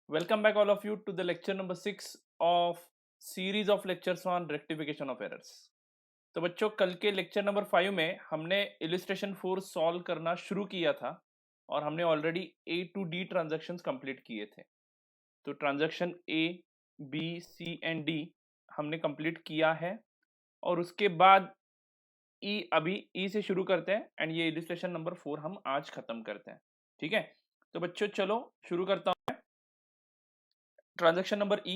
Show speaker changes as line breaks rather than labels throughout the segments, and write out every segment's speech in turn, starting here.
Welcome back all of you to the lecture number 6 of series of lectures on rectification of errors. तो बच्चों कल के lecture number 5 में हमने illustration 4 solve करना शुरू किया था और हमने already A to D transactions complete किए थे। तो transaction A B C and D हमने कंप्लीट किया है और उसके बाद ई अभी ई से शुरू करते हैं एंड ये इलिस्ट्रेशन नंबर 4 हम आज खत्म करते हैं। ठीक है, तो बच्चों चलो शुरू करता हूँ। ट्रांजैक्शन नंबर ई,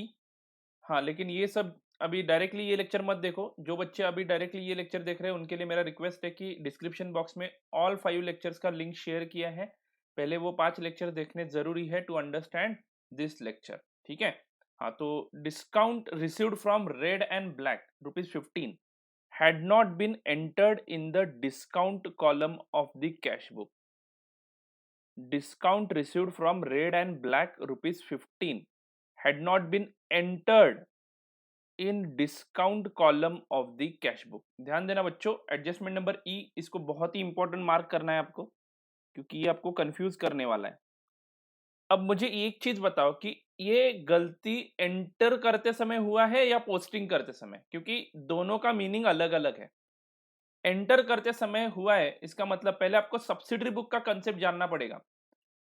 हाँ लेकिन ये सब अभी डायरेक्टली ये लेक्चर मत देखो। जो बच्चे अभी डायरेक्टली ये लेक्चर देख रहे हैं उनके लिए मेरा रिक्वेस्ट है कि डिस्क्रिप्शन बॉक्स में ऑल 5 लेक्चर्स का लिंक शेयर किया है, पहले वो 5 लेक्चर देखने जरूरी है टू अंडरस्टैंड दिस लेक्चर। ठीक है, हाँ तो discount received from red and black ₹15 had not been entered in the discount column of the cash book. Discount received from red and black ₹15 had not been entered in discount column of the cash book. ध्यान देना बच्चों, adjustment number ई इसको बहुत ही important mark करना है आपको, क्योंकि ये आपको कंफ्यूज करने वाला है। अब मुझे एक चीज बताओ कि ये गलती एंटर करते समय हुआ है या पोस्टिंग करते समय, क्योंकि दोनों का मीनिंग अलग अलग है। एंटर करते समय हुआ है इसका मतलब पहले आपको सब्सिडरी बुक का कंसेप्ट जानना पड़ेगा।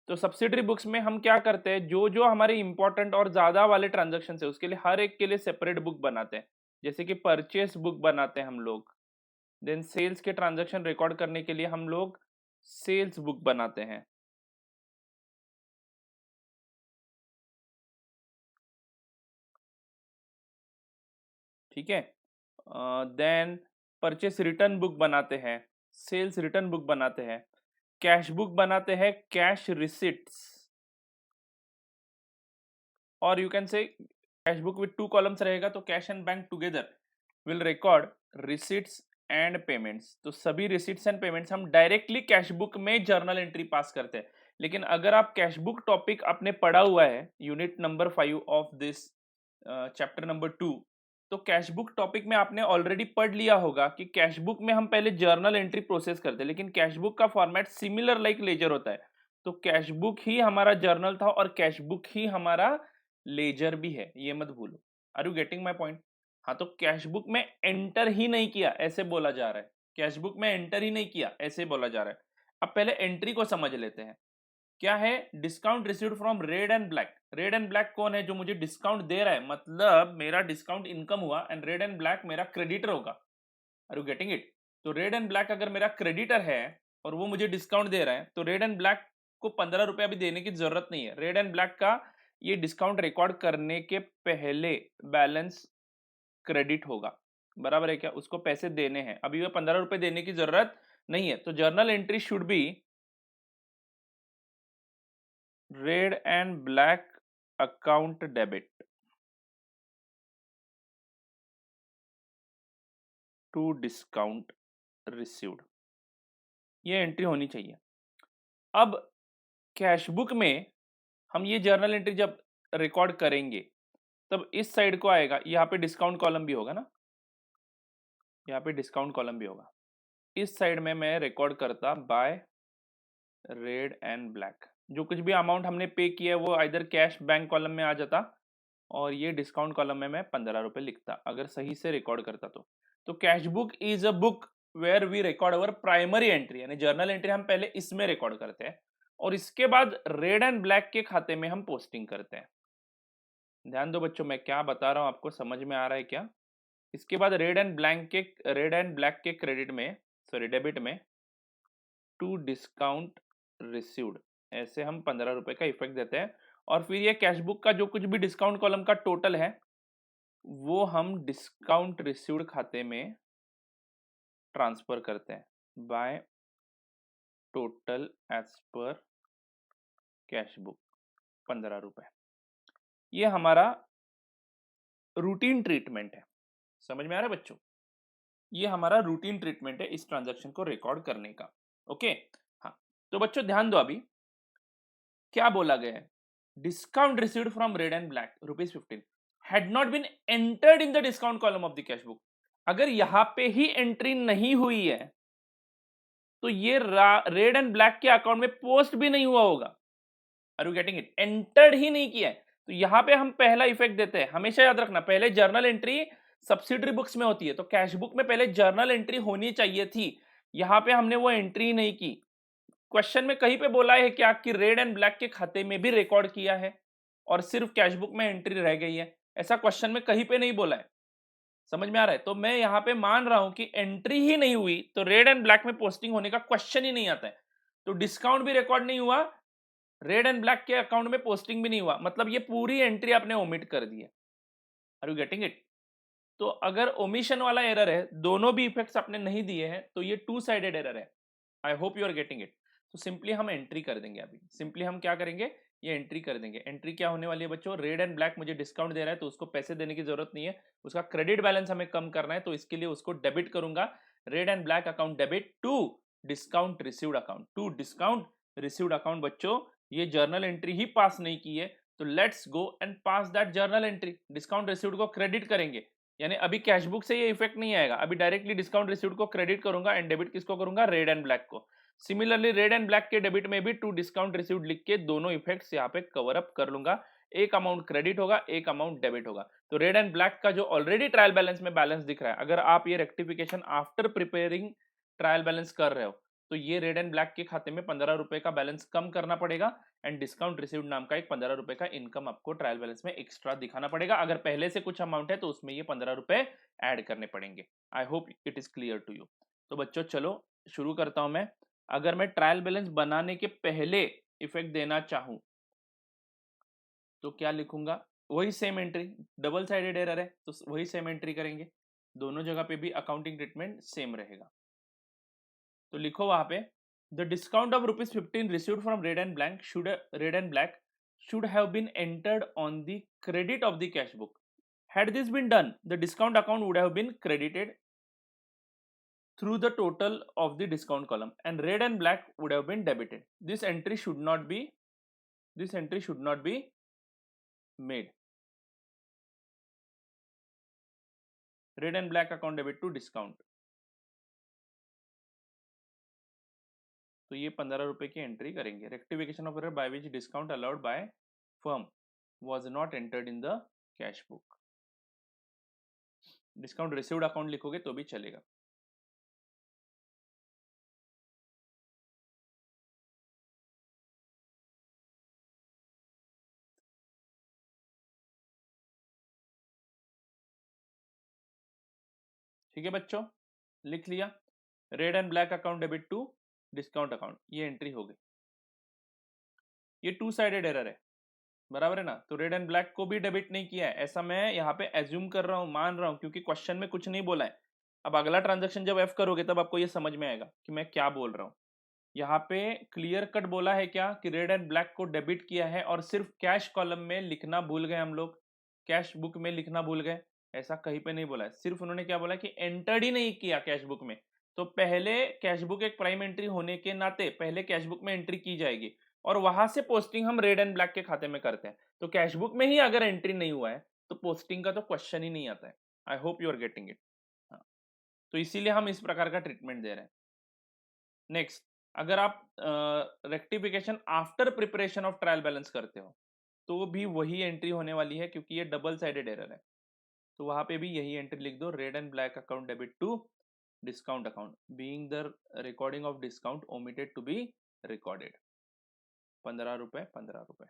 तो सब्सिडरी बुक्स में हम क्या करते हैं, जो जो हमारे इंपॉर्टेंट और ज्यादा वाले ट्रांजैक्शन है उसके लिए हर एक के लिए सेपरेट बुक बनाते हैं। जैसे कि परचेस बुक बनाते हैं हम लोग, देन सेल्स के ट्रांजैक्शन रिकॉर्ड करने के लिए हम लोग सेल्स बुक बनाते हैं। ठीक है, देन परचेस रिटर्न बुक बनाते हैं, सेल्स रिटर्न बुक बनाते हैं, कैश बुक बनाते हैं, कैश रिसिट्स, और you can say cash book with 2 columns रहेगा तो cash and bank together will record receipts and payments. तो सभी रिसिट्स एंड पेमेंट्स हम डायरेक्टली कैश बुक में जर्नल एंट्री पास करते हैं। लेकिन अगर आप कैश बुक टॉपिक आपने पढ़ा हुआ है unit number 5 of this chapter number 2, तो कैश बुक टॉपिक में आपने ऑलरेडी पढ़ लिया होगा कि कैश बुक में हम पहले जर्नल एंट्री प्रोसेस करते हैं, लेकिन कैश बुक का फॉर्मेट सिमिलर लाइक लेजर होता है। तो कैश बुक ही हमारा जर्नल था और कैश बुक ही हमारा लेजर भी है, ये मत भूलो। Are you getting my point? हाँ तो कैश बुक में एंटर ही नहीं किया ऐसे बोला जा रहा है, कैश बुक में एंटर ही नहीं किया ऐसे बोला जा रहा है। अब पहले एंट्री को समझ लेते हैं। क्या है? Discount received from red and black. Red and black कौन है? जो मुझे डिस्काउंट दे रहा है, मतलब मेरा डिस्काउंट इनकम हुआ एंड रेड एंड ब्लैक मेरा क्रेडिटर होगा। Are you getting it? तो रेड एंड ब्लैक अगर मेरा क्रेडिटर है और वो मुझे डिस्काउंट दे रहा है तो रेड एंड ब्लैक को 15 रुपया भी देने की जरूरत नहीं है। रेड एंड ब्लैक का ये डिस्काउंट रिकॉर्ड करने के पहले बैलेंस क्रेडिट होगा, बराबर है क्या? उसको पैसे देने हैं, अभी वो 15 रुपए देने की जरूरत नहीं है। तो journal entry should be red and black account debit to discount received, ये एंट्री होनी चाहिए। अब कैश बुक में हम ये जर्नल एंट्री जब रिकॉर्ड करेंगे तब इस साइड को आएगा, यहाँ पे डिस्काउंट कॉलम भी होगा ना, यहाँ पे डिस्काउंट कॉलम भी होगा। इस साइड में मैं रिकॉर्ड करता बाय रेड एंड ब्लैक, जो कुछ भी अमाउंट हमने पे किया है वो इधर कैश बैंक कॉलम में आ जाता और ये डिस्काउंट कॉलम में मैं 15 रुपए लिखता अगर सही से रिकॉर्ड करता तो cash book is a book where we record our primary entry, यानी जर्नल एंट्री हम पहले इसमें रिकॉर्ड करते हैं और इसके बाद रेड एंड ब्लैक के खाते में हम पोस्टिंग करते हैं। ध्यान दो बच्चों, मैं क्या बता रहा हूं आपको समझ में आ रहा है क्या? इसके बाद रेड एंड ब्लैक के क्रेडिट में, सॉरी डेबिट में, टू डिस्काउंट रिसीव्ड, ऐसे हम 15 रुपए का इफेक्ट देते हैं और फिर ये कैश बुक का जो कुछ भी डिस्काउंट कॉलम का टोटल है वो हम डिस्काउंट रिसीव्ड खाते में ट्रांसफर करते हैं by total as per cash book 15 रुपए। ये हमारा रूटीन ट्रीटमेंट है, समझ में आ रहा है बच्चों? ये हमारा रूटीन ट्रीटमेंट है इस ट्रांजैक्शन को रिकॉर्ड करने का। ओके, हाँ तो बच्चों ध्यान दो, अभी क्या बोला गया है? Discount received from red and black ₹15 had not been entered in the discount column of the cash book. अगर यहां पे ही एंट्री नहीं हुई है तो ये रेड एंड ब्लैक के अकाउंट में पोस्ट भी नहीं हुआ होगा। Are you getting it? Entered ही नहीं किया है, तो यहाँ पे हम पहला इफेक्ट देते हैं, हमेशा याद रखना पहले जर्नल एंट्री सब्सिडरी बुक्स में होती है, तो कैश बुक में पहले जर्नल एंट्री होनी चाहिए थी, यहाँ पे हमने वो एंट्री नहीं की। क्वेश्चन में कहीं पे बोला है क्या कि रेड एंड ब्लैक के खाते में भी रिकॉर्ड किया है और सिर्फ कैश बुक में एंट्री रह गई है, ऐसा क्वेश्चन में कहीं पे नहीं बोला है। समझ में आ रहा है? तो मैं यहाँ पे मान रहा हूं कि एंट्री ही नहीं हुई तो रेड एंड ब्लैक में पोस्टिंग होने का क्वेश्चन ही नहीं आता है। तो डिस्काउंट भी रिकॉर्ड नहीं हुआ, रेड एंड ब्लैक के अकाउंट में पोस्टिंग भी नहीं हुआ, मतलब ये पूरी एंट्री आपने ओमिट कर दी है। Are you getting it? तो अगर ओमिशन वाला एरर है, दोनों भी इफेक्ट्स आपने नहीं दिए हैं, तो ये टू साइडेड एरर है। I hope you are getting it. तो सिंपली हम एंट्री कर देंगे, अभी सिंपली हम क्या करेंगे, ये एंट्री कर देंगे। एंट्री क्या होने वाली है बच्चों, रेड एंड ब्लैक मुझे डिस्काउंट दे रहा है तो उसको पैसे देने की जरूरत नहीं है, उसका क्रेडिट बैलेंस हमें कम करना है, तो इसके लिए उसको डेबिट करूंगा। Red and black account debit to discount received account, to discount received account. बच्चों ये जर्नल एंट्री ही पास नहीं की है, तो let's go and pass that journal entry. Discount received को क्रेडिट करेंगे, यानी अभी कैश बुक से ये इफेक्ट नहीं आएगा, अभी डायरेक्टली डिस्काउंट रिसीव्ड को क्रेडिट करूंगा एंड डेबिट किसको करूंगा, रेड एंड ब्लैक को। सिमिलरली रेड एंड ब्लैक के डेबिट में भी टू डिस्काउंट रिसीव्ड लिख के दोनों इफेक्ट्स यहाँ पे कवर अप कर लूंगा। एक अमाउंट क्रेडिट होगा, एक अमाउंट डेबिट होगा। तो रेड एंड ब्लैक का जो ऑलरेडी ट्रायल बैलेंस में बैलेंस दिख रहा है, अगर आप ये rectification after preparing trial balance कर रहे हो, तो ये रेड एंड ब्लैक के खाते में 15 रुपए का बैलेंस कम करना पड़ेगा एंड डिस्काउंट रिसीव्ड नाम का एक 15 रुपए का इनकम आपको ट्रायल बैलेंस में एक्स्ट्रा दिखाना पड़ेगा। अगर पहले से कुछ अमाउंट है तो उसमें ये 15 रुपए ऐड करने पड़ेंगे। I hope it is clear to you. तो बच्चों चलो शुरू करता हूं मैं। अगर मैं ट्रायल बैलेंस बनाने के पहले इफेक्ट देना चाहूं तो क्या लिखूंगा, वही same entry, double sided error है तो वही सेम एंट्री करेंगे, दोनों जगह पे भी अकाउंटिंग ट्रीटमेंट सेम रहेगा। तो लिखो वहां पे, the discount of ₹15 received from red and black should have been entered on the credit of the cash book. Had this been done, the discount account would have been credited through the total of the discount column and red and black would have been debited. This entry should not be made. Red and black account debit to discount. तो ये 15 रुपए की entry करेंगे। Rectification of error by which discount allowed by firm was not entered in the cash book. Discount received account लिखोगे तो भी चलेगा। ठीक है बच्चों, लिख लिया, red and black account debit to discount account, ये एंट्री हो गई। ये टू साइडेड एरर है, बराबर है ना? तो रेड एंड ब्लैक को भी डेबिट नहीं किया है, ऐसा मैं यहाँ पे एज्यूम कर रहा हूँ, मान रहा हूँ, क्योंकि क्वेश्चन में कुछ नहीं बोला है। अब अगला ट्रांजेक्शन जब एफ करोगे तब आपको ये समझ में आएगा कि मैं क्या बोल रहा हूँ। यहाँ पे क्लियर कट बोला है क्या कि रेड एंड ब्लैक को डेबिट किया है और सिर्फ कैश कॉलम में लिखना भूल गए हम लोग, कैश बुक में लिखना भूल गए, ऐसा कहीं पे नहीं बोला है। सिर्फ उन्होंने क्या बोला कि एंटर्ड ही नहीं किया कैश बुक में। तो पहले कैश बुक एक प्राइम एंट्री होने के नाते पहले कैश बुक में एंट्री की जाएगी और वहां से पोस्टिंग हम रेड एंड ब्लैक के खाते में करते हैं। तो कैश बुक में ही अगर एंट्री नहीं हुआ है तो पोस्टिंग का तो क्वेश्चन ही नहीं आता है। I hope you are getting it. हाँ, तो इसीलिए हम इस प्रकार का ट्रीटमेंट दे रहे हैं। नेक्स्ट, अगर आप rectification after preparation of trial balance करते हो तो भी वही एंट्री होने वाली है, क्योंकि ये डबल साइडेड एरर है। तो वहां पे भी यही एंट्री लिख दो, red and black account debit to discount account being the recording of discount omitted to be recorded. 15 रुपए 15 रुपए।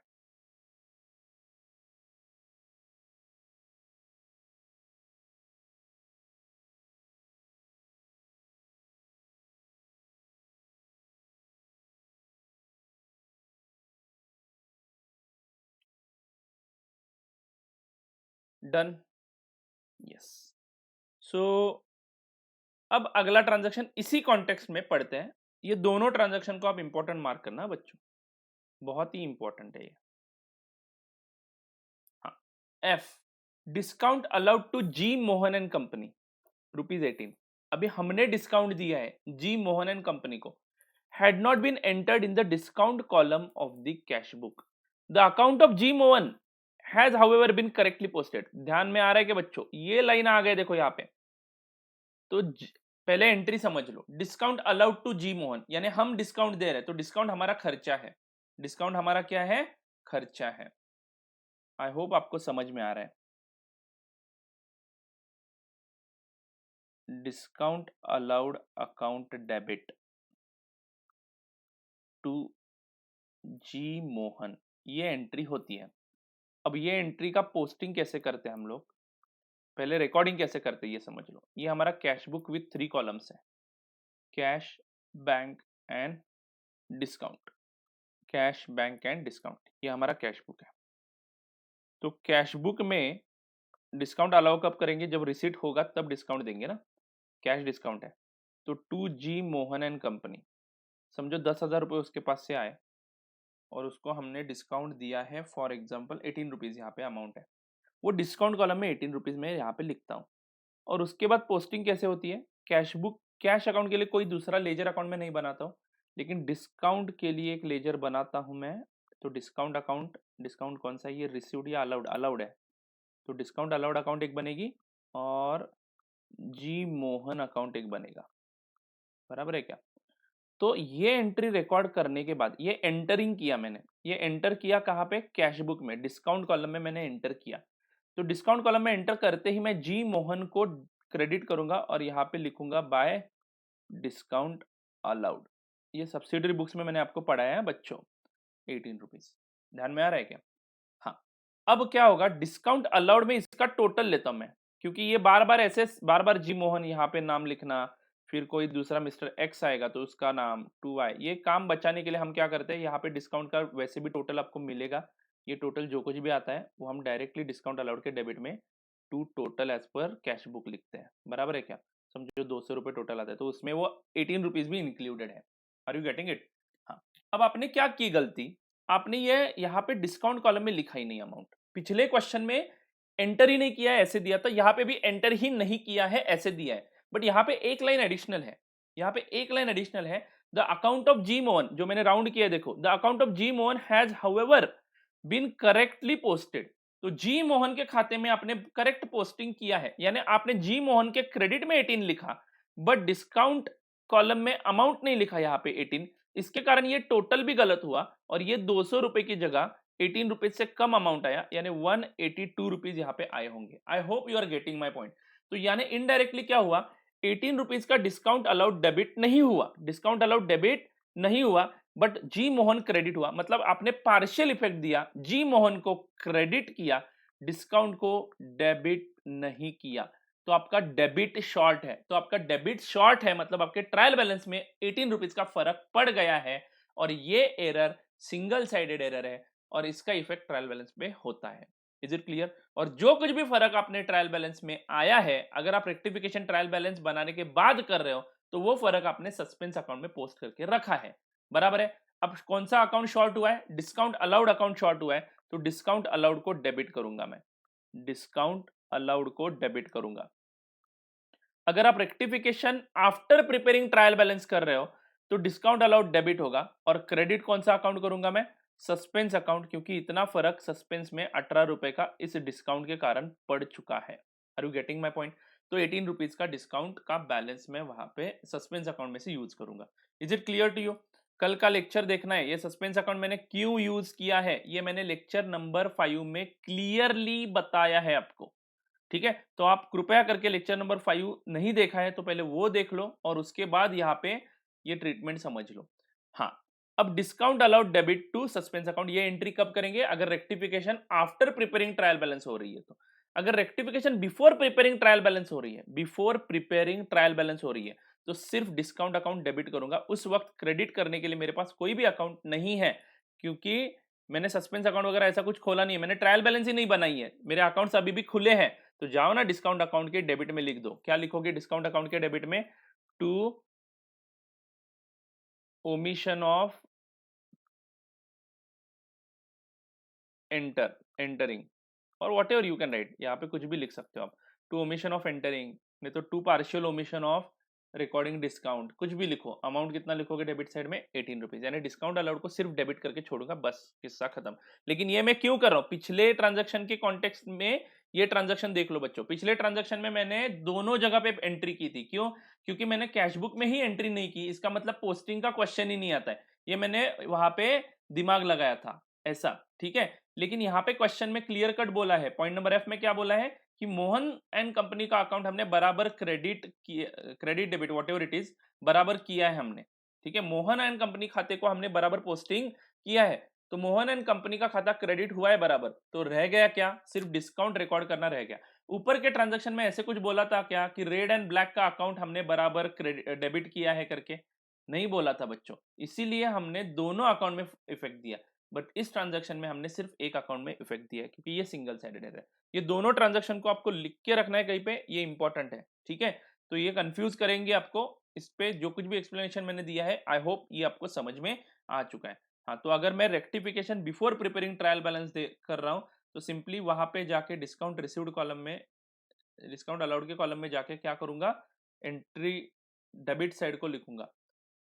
Done, yes. सो अब अगला ट्रांजैक्शन इसी कॉन्टेक्स्ट में पढ़ते हैं। ये दोनों ट्रांजैक्शन को आप इंपॉर्टेंट मार्क करना बच्चों, बहुत ही इंपॉर्टेंट है ये। हाँ, F, discount allowed to G Mohan and company ₹18। अभी हमने डिस्काउंट दिया है जी मोहन एंड कंपनी को, had not been entered in the discount column of the cash book. The account of G Mohan has however been correctly posted. ध्यान में आ रहा है कि बच्चों ये लाइन आ गए, देखो यहाँ पे। तो पहले एंट्री समझ लो, discount allowed to G Mohan, यानी हम डिस्काउंट दे रहे हैं तो डिस्काउंट हमारा खर्चा है। डिस्काउंट हमारा क्या है, खर्चा है। आई होप आपको समझ में आ रहा है। Discount allowed account debit to G Mohan, ये एंट्री होती है। अब ये एंट्री का पोस्टिंग कैसे करते हैं हम लोग, पहले रिकॉर्डिंग कैसे करते हैं ये समझ लो। ये हमारा कैश बुक विथ 3 कॉलम्स है, cash, bank and discount. Cash, bank and discount, ये हमारा कैश बुक है। तो कैश बुक में डिस्काउंट अलाउ कब करेंगे, जब रिसीट होगा तब डिस्काउंट देंगे ना, कैश डिस्काउंट है। तो to G Mohan and company, समझो 10,000 रुपये उसके पास से आए और उसको हमने डिस्काउंट दिया है, फॉर एग्जाम्पल 18 रुपीज़ यहाँ पे अमाउंट है। वो डिस्काउंट कॉलम में 18 रुपीज़ में यहाँ पे लिखता हूँ। और उसके बाद पोस्टिंग कैसे होती है, कैश बुक, कैश अकाउंट के लिए कोई दूसरा लेजर अकाउंट में नहीं बनाता हूँ, लेकिन डिस्काउंट के लिए एक लेजर बनाता हूँ मैं। तो डिस्काउंट अकाउंट, डिस्काउंट कौन सा है, ये रिसीव्ड या अलाउड, अलाउड है। तो डिस्काउंट अलाउड अकाउंट एक बनेगी और जी मोहन अकाउंट एक बनेगा, बराबर है क्या। तो ये एंट्री रिकॉर्ड करने के बाद ये एंटरिंग किया मैंने, ये एंटर किया कहाँ पे, कैश बुक में, डिस्काउंट कॉलम में मैंने एंटर किया। तो डिस्काउंट कॉलम में एंटर करते ही मैं जी मोहन को क्रेडिट करूंगा और यहाँ पे लिखूंगा बाय डिस्काउंट अलाउड। ये सब्सिडरी बुक्स में मैंने आपको पढ़ाया है बच्चों, 18 रुपीज, ध्यान में आ रहा है क्या। हाँ, अब क्या होगा, डिस्काउंट अलाउड में इसका टोटल लेता हूं मैं, क्योंकि ये बार बार ऐसे बार बार जी मोहन यहाँ पे नाम लिखना, फिर कोई दूसरा मिस्टर एक्स आएगा तो उसका नाम 2i, ये काम बचाने के लिए हम क्या करते हैं, यहाँ पे डिस्काउंट का वैसे भी टोटल आपको मिलेगा, ये टोटल जो कुछ भी आता है वो हम डायरेक्टली डिस्काउंट अलाउड के डेबिट में to total as per cash book लिखते हैं, बराबर है क्या। समझो 200 रुपये टोटल आता है तो उसमें वो 18 रुपीज भी इंक्लूडेड है। Are you getting it. हाँ, अब आपने क्या की गलती, आपने ये यहाँ पे डिस्काउंट कॉलम में लिखा ही नहीं अमाउंट, पिछले क्वेश्चन में एंटर ही नहीं किया है ऐसे दिया था, यहाँ पे भी एंटर ही नहीं किया है ऐसे दिया है, बट यहाँ पे एक लाइन एडिशनल है, यहाँ पे एक लाइन एडिशनल है, the account of G Mohan, जो मैंने राउंड किया है देखो, the account of G Mohan has however been correctly posted. तो जी मोहन के खाते में आपने करेक्ट पोस्टिंग किया है, यानी आपने जी मोहन के क्रेडिट में 18 लिखा, बट डिस्काउंट कॉलम में अमाउंट नहीं लिखा यहाँ पे 18, इसके कारण ये टोटल भी गलत हुआ और ये 200 रुपए की जगह 18 रुपीज से कम अमाउंट आया, यानी 182 रुपीज यहाँ पे आए होंगे। I hope you are getting my point. तो यानी इनडायरेक्टली क्या हुआ, 18 रुपीज का डिस्काउंट अलाउड डेबिट नहीं हुआ, डिस्काउंट अलाउड डेबिट नहीं हुआ, बट जी मोहन क्रेडिट हुआ, मतलब आपने पार्शियल इफेक्ट दिया, जी मोहन को क्रेडिट किया, डिस्काउंट को डेबिट नहीं किया, तो आपका डेबिट शॉर्ट है। तो आपका डेबिट शॉर्ट है मतलब आपके ट्रायल बैलेंस में 18 रुपीज का फर्क पड़ गया है, और ये एरर सिंगल साइडेड एरर है और इसका इफेक्ट ट्रायल बैलेंस में होता है। Is it clear. और जो कुछ भी फर्क आपने ट्रायल बैलेंस में आया है, अगर आप रेक्टिफिकेशन ट्रायल बैलेंस बनाने के बाद कर रहे हो तो वो फर्क आपने सस्पेंस अकाउंट में पोस्ट करके रखा है, बराबर है। अब कौन सा अकाउंट शॉर्ट हुआ है, डिस्काउंट अलाउड अकाउंट शॉर्ट हुआ है, तो डिस्काउंट अलाउड को डेबिट करूंगा मैं, डिस्काउंट अलाउड को डेबिट करूंगा। अगर आप rectification after preparing trial balance कर रहे हो तो डिस्काउंट अलाउड डेबिट होगा, और क्रेडिट कौन सा अकाउंट करूंगा मैं, सस्पेंस अकाउंट, क्योंकि इतना फर्क सस्पेंस में 18 रुपए का इस डिस्काउंट के कारण पड़ चुका है। Are you getting my point. तो 18 रुपीज का डिस्काउंट का बैलेंस में वहां पे सस्पेंस अकाउंट में से यूज करूंगा। Is it clear to you. कल का लेक्चर देखना है, ये सस्पेंस अकाउंट मैंने क्यों यूज किया है, ये मैंने लेक्चर नंबर 5 में क्लियरली बताया है आपको, ठीक है। तो आप कृपया करके लेक्चर नंबर 5 नहीं देखा है तो पहले वो देख लो और उसके बाद यहाँ पे ये ट्रीटमेंट समझ लो। हाँ, अब discount allowed debit to suspense account, ये एंट्री कब करेंगे, अगर rectification after preparing trial balance हो रही है तो। अगर rectification before preparing trial balance हो रही है, बिफोर प्रिपेयरिंग ट्रायल बैलेंस हो रही है, तो सिर्फ डिस्काउंट अकाउंट डेबिट करूंगा। उस वक्त क्रेडिट करने के लिए मेरे पास कोई भी अकाउंट नहीं है, क्योंकि मैंने सस्पेंस अकाउंट वगैरह ऐसा कुछ खोला नहीं है, मैंने ट्रायल बैलेंस ही नहीं बनाई है, मेरे अकाउंट्स अभी भी खुले हैं। तो जाओ ना डिस्काउंट अकाउंट के डेबिट में लिख दो, क्या लिखोगे डिस्काउंट अकाउंट के डेबिट में, टू ओमिशन ऑफ एंटरिंग, और what ever you can write, यहाँ पे कुछ भी लिख सकते हो आप, टू ओमिशन ऑफ एंटरिंग, नहीं तो to partial omission of recording discount, कुछ भी लिखो। अमाउंट कितना लिखोगे डेबिट साइड में, 18 रुपीज, यानी डिस्काउंट अलाउड को सिर्फ डेबिट करके छोड़ूंगा, बस किस्सा खत्म। लेकिन ये मैं क्यों कर रहा हूँ, पिछले ट्रांजेक्शन के कॉन्टेक्स्ट में ये ट्रांजेक्शन देख लो बच्चों, पिछले ट्रांजेक्शन में मैंने दोनों जगह पे एंट्री की थी, क्यों, क्योंकि मैंने कैश बुक में ही एंट्री नहीं की, इसका मतलब पोस्टिंग का क्वेश्चन ही नहीं आता है, ये मैंने वहां पे दिमाग लगाया था ऐसा, ठीक है। लेकिन यहाँ पे क्वेश्चन में क्लियर कट बोला है, पॉइंट नंबर एफ में क्या बोला है कि मोहन एंड कंपनी का अकाउंट हमने बराबर credit debit what ever it is बराबर किया है हमने, ठीक है। मोहन एंड कंपनी खाते को हमने बराबर पोस्टिंग किया है, तो मोहन एंड कंपनी का खाता क्रेडिट हुआ है बराबर, तो रह गया क्या, सिर्फ डिस्काउंट रिकॉर्ड करना रह गया। ऊपर के ट्रांजैक्शन में ऐसे कुछ बोला था क्या कि रेड एंड ब्लैक का अकाउंट हमने बराबर डेबिट किया है करके, नहीं बोला था बच्चों, इसीलिए हमने दोनों अकाउंट में इफेक्ट दिया। बट इस ट्रांजैक्शन में हमने सिर्फ एक अकाउंट में इफेक्ट दिया है क्योंकि ये सिंगल साइडेड एरर है। ये दोनों ट्रांजैक्शन को आपको लिख के रखना है कहीं पे, ये इंपॉर्टेंट है, ठीक है। तो ये कंफ्यूज करेंगे आपको, इस पे जो कुछ भी एक्सप्लेनेशन मैंने दिया है आई होप ये आपको समझ में आ चुका है। हाँ, तो अगर मैं rectification before preparing trial balance कर रहा हूँ तो सिंपली वहां पे जाके डिस्काउंट रिसीव्ड कॉलम में, डिस्काउंट अलाउड के कॉलम में जाके क्या करूंगा, एंट्री डेबिट साइड को लिखूंगा।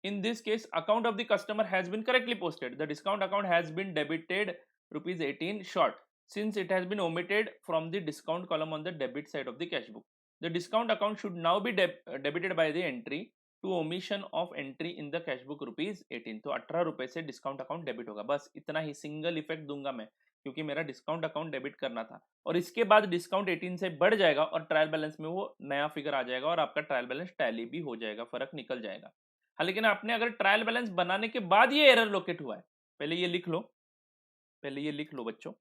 In this case, account of the customer has been correctly posted. The discount account has been debited rupees 18 short since it has been omitted from the discount column on the debit side of the cash book. The discount account should now be debited by the entry to omission of entry in the cash book rupees 18. तो 18 रुपए से discount account debit होगा, बस इतना ही single effect दूंगा मैं क्योंकि मेरा डिस्काउंट अकाउंट डेबिट करना था। और इसके बाद डिस्काउंट 18 से बढ़ जाएगा और ट्रायल बैलेंस में वो नया फिगर आ जाएगा और आपका ट्रायल बैलेंस टैली भी हो जाएगा, फर्क निकल जाएगा। हाँ, लेकिन आपने अगर ट्रायल बैलेंस बनाने के बाद ये एरर लोकेट हुआ है, पहले ये लिख लो, पहले ये लिख लो बच्चों।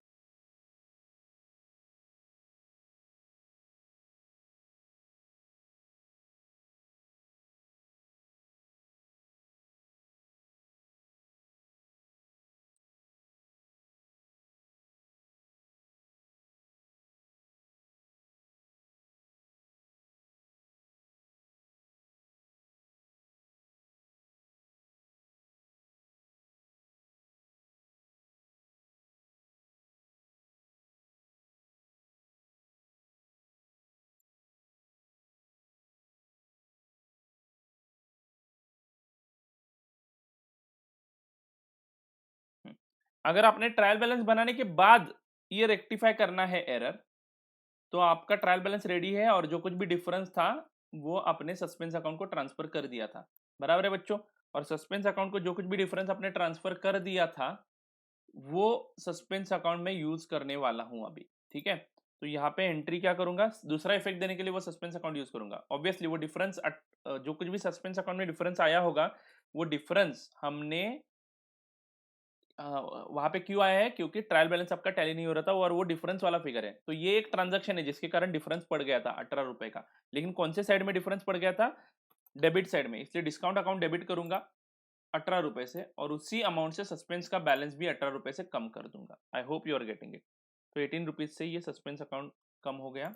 अगर आपने ट्रायल बैलेंस बनाने के बाद ये रेक्टिफाई करना है एरर, तो आपका ट्रायल बैलेंस रेडी है और जो कुछ भी डिफरेंस था वो अपने सस्पेंस अकाउंट को ट्रांसफर कर दिया था, बराबर है बच्चों। और सस्पेंस अकाउंट को जो कुछ भी डिफरेंस आपने ट्रांसफर कर दिया था वो सस्पेंस अकाउंट में यूज करने वाला हूं अभी, ठीक है। तो यहाँ पे एंट्री क्या करूंगा, दूसरा इफेक्ट देने के लिए वो सस्पेंस अकाउंट यूज करूंगा। ऑब्वियसली वो डिफरेंस जो कुछ भी सस्पेंस अकाउंट में डिफरेंस आया होगा वो डिफरेंस हमने वहां पे क्यों आया है, क्योंकि ट्रायल बैलेंस आपका टैली नहीं हो रहा था और वो डिफरेंस वाला फिगर है। तो ये एक ट्रांजैक्शन है जिसके कारण डिफरेंस पड़ गया था 18 रुपए का, लेकिन कौन से साइड में डिफरेंस पड़ गया था, डेबिट साइड में, इसलिए डिस्काउंट अकाउंट डेबिट करूंगा 18 रुपए से और उसी अमाउंट से सस्पेंस का बैलेंस भी 18 रुपए से कम कर दूंगा। I hope you are getting it. तो 18 रुपीज से ये सस्पेंस अकाउंट कम हो गया,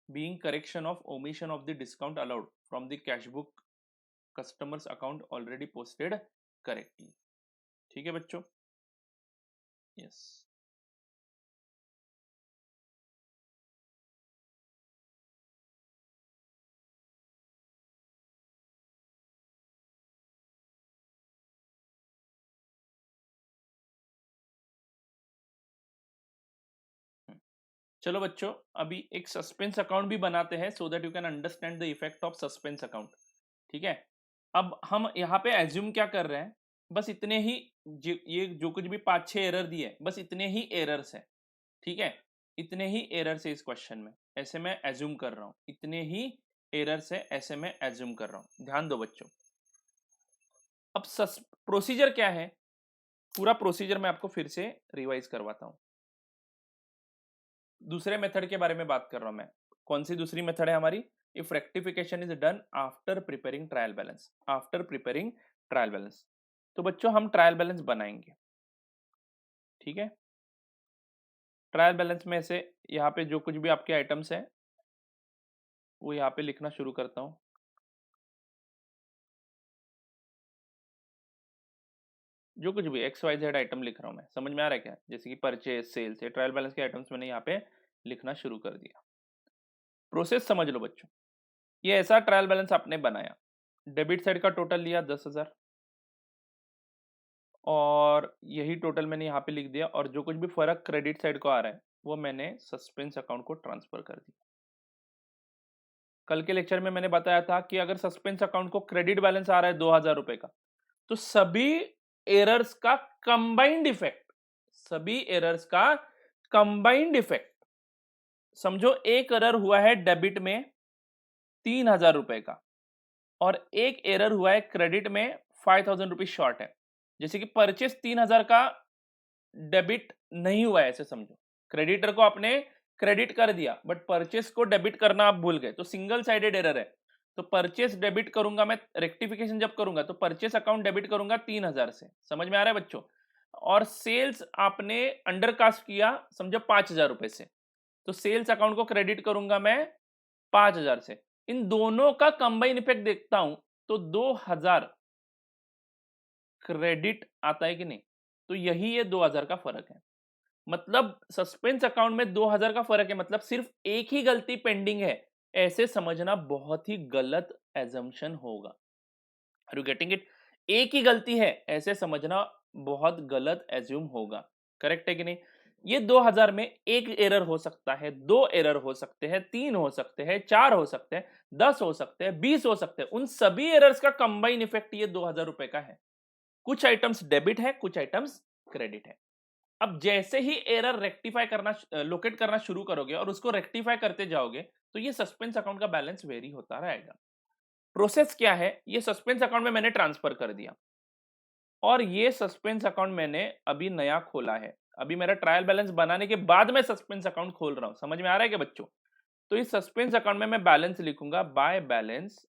being correction of omission of the discount allowed from the cash book customers account already posted correctly, ठीक है बच्चों। यस। चलो बच्चों, अभी एक सस्पेंस अकाउंट भी बनाते हैं so that you can understand the effect of suspense account, ठीक है। अब हम यहाँ पे एज्यूम क्या कर रहे हैं, बस इतने ही, ये जो कुछ भी 5-6 एरर दिए बस इतने ही एरर्स हैं, ठीक है। इतने ही एरर्स है इस क्वेश्चन में, ऐसे मैं एज्यूम कर रहा हूं, इतने ही एरर्स है ऐसे मैं एज्यूम कर रहा हूं, ध्यान दो बच्चों। अब प्रोसीजर क्या है, पूरा प्रोसीजर मैं आपको फिर से रिवाइज करवाता हूं। दूसरे मेथड के बारे में बात कर रहा हूं मैं, कौन सी दूसरी मेथड है हमारी, if rectification is done after preparing trial balance, after preparing trial balance. तो बच्चों हम ट्रायल बैलेंस बनाएंगे, ठीक है। ट्रायल बैलेंस में से यहाँ पे जो कुछ भी आपके आइटम्स हैं वो यहाँ पे लिखना शुरू करता हूँ। जो कुछ भी XYZ आइटम लिख रहा हूँ मैं, समझ में आ रहा है क्या, जैसे कि परचेज, सेल्स, ये ट्रायल बैलेंस के आइटम्स मैंने यहाँ पे लिखना शुरू कर दिया। प्रोसेस समझ लो बच्चों, ये ऐसा ट्रायल बैलेंस आपने बनाया, डेबिट साइड का टोटल लिया 10,000 और यही टोटल मैंने यहाँ पे लिख दिया और जो कुछ भी फर्क क्रेडिट साइड को आ रहा है वो मैंने सस्पेंस अकाउंट को ट्रांसफर कर दिया। कल के लेक्चर में मैंने बताया था कि अगर सस्पेंस अकाउंट को क्रेडिट बैलेंस आ रहा है 2,000 रुपए का, तो सभी एरर्स का कंबाइंड इफेक्ट, सभी एरर्स का कंबाइंड इफेक्ट। समझो एक एरर हुआ है डेबिट में 3,000 रुपए का और एक एरर हुआ है क्रेडिट में 5,000 रुपीज शॉर्ट है। जैसे कि परचेस 3,000 का डेबिट नहीं हुआ है, ऐसे समझो क्रेडिटर को आपने क्रेडिट कर दिया बट परचेस को डेबिट करना आप भूल गए, तो सिंगल साइडेड एरर है। तो परचेस डेबिट करूंगा मैं, रेक्टिफिकेशन जब करूंगा तो परचेस अकाउंट डेबिट करूंगा 3,000 से, समझ में आ रहा है बच्चों। और सेल्स आपने अंडरकास्ट किया समझो 5,000 रुपए से, तो सेल्स अकाउंट को क्रेडिट करूंगा मैं 5,000 से। इन दोनों का कंबाइन इफेक्ट देखता हूं तो 2,000 क्रेडिट आता है कि नहीं, तो यही ये 2,000 का फर्क है। मतलब सस्पेंस अकाउंट में 2,000 का फर्क है, मतलब सिर्फ एक ही गलती पेंडिंग है, ऐसे समझना बहुत ही गलत एजम्पशन होगा। Are you getting it? एक ही गलती है ऐसे समझना बहुत गलत एज्यूम होगा। करेक्ट है कि नहीं? ये 2,000 में एक एरर हो सकता है, दो एरर हो सकते हैं, 3 हो सकते हैं, 4 हो सकते हैं, 10 हो सकते हैं, 20 हो सकते हैं। उन सभी एरर्स का कंबाइन इफेक्ट ये 2,000 रुपए का है। कुछ आइटम्स डेबिट है, कुछ आइटम्स क्रेडिट है। अब जैसे ही एरर रेक्टिफाई करना लोकेट करना शुरू करोगे और उसको रेक्टिफाई करते जाओगे तो ये सस्पेंस अकाउंट का बैलेंस वेरी होता रहेगा। प्रोसेस क्या है? ये सस्पेंस अकाउंट में मैंने ट्रांसफर कर दिया और ये सस्पेंस अकाउंट मैंने अभी नया खोला है। अभी मेरा ट्रायल बैलेंस बनाने के बाद मैं सस्पेंस अकाउंट खोल रहा हूं, समझ में आ रहा है क्या बच्चों? तो इस सस्पेंस अकाउंट में मैं बैलेंस लिखूंगा बाय बैलेंस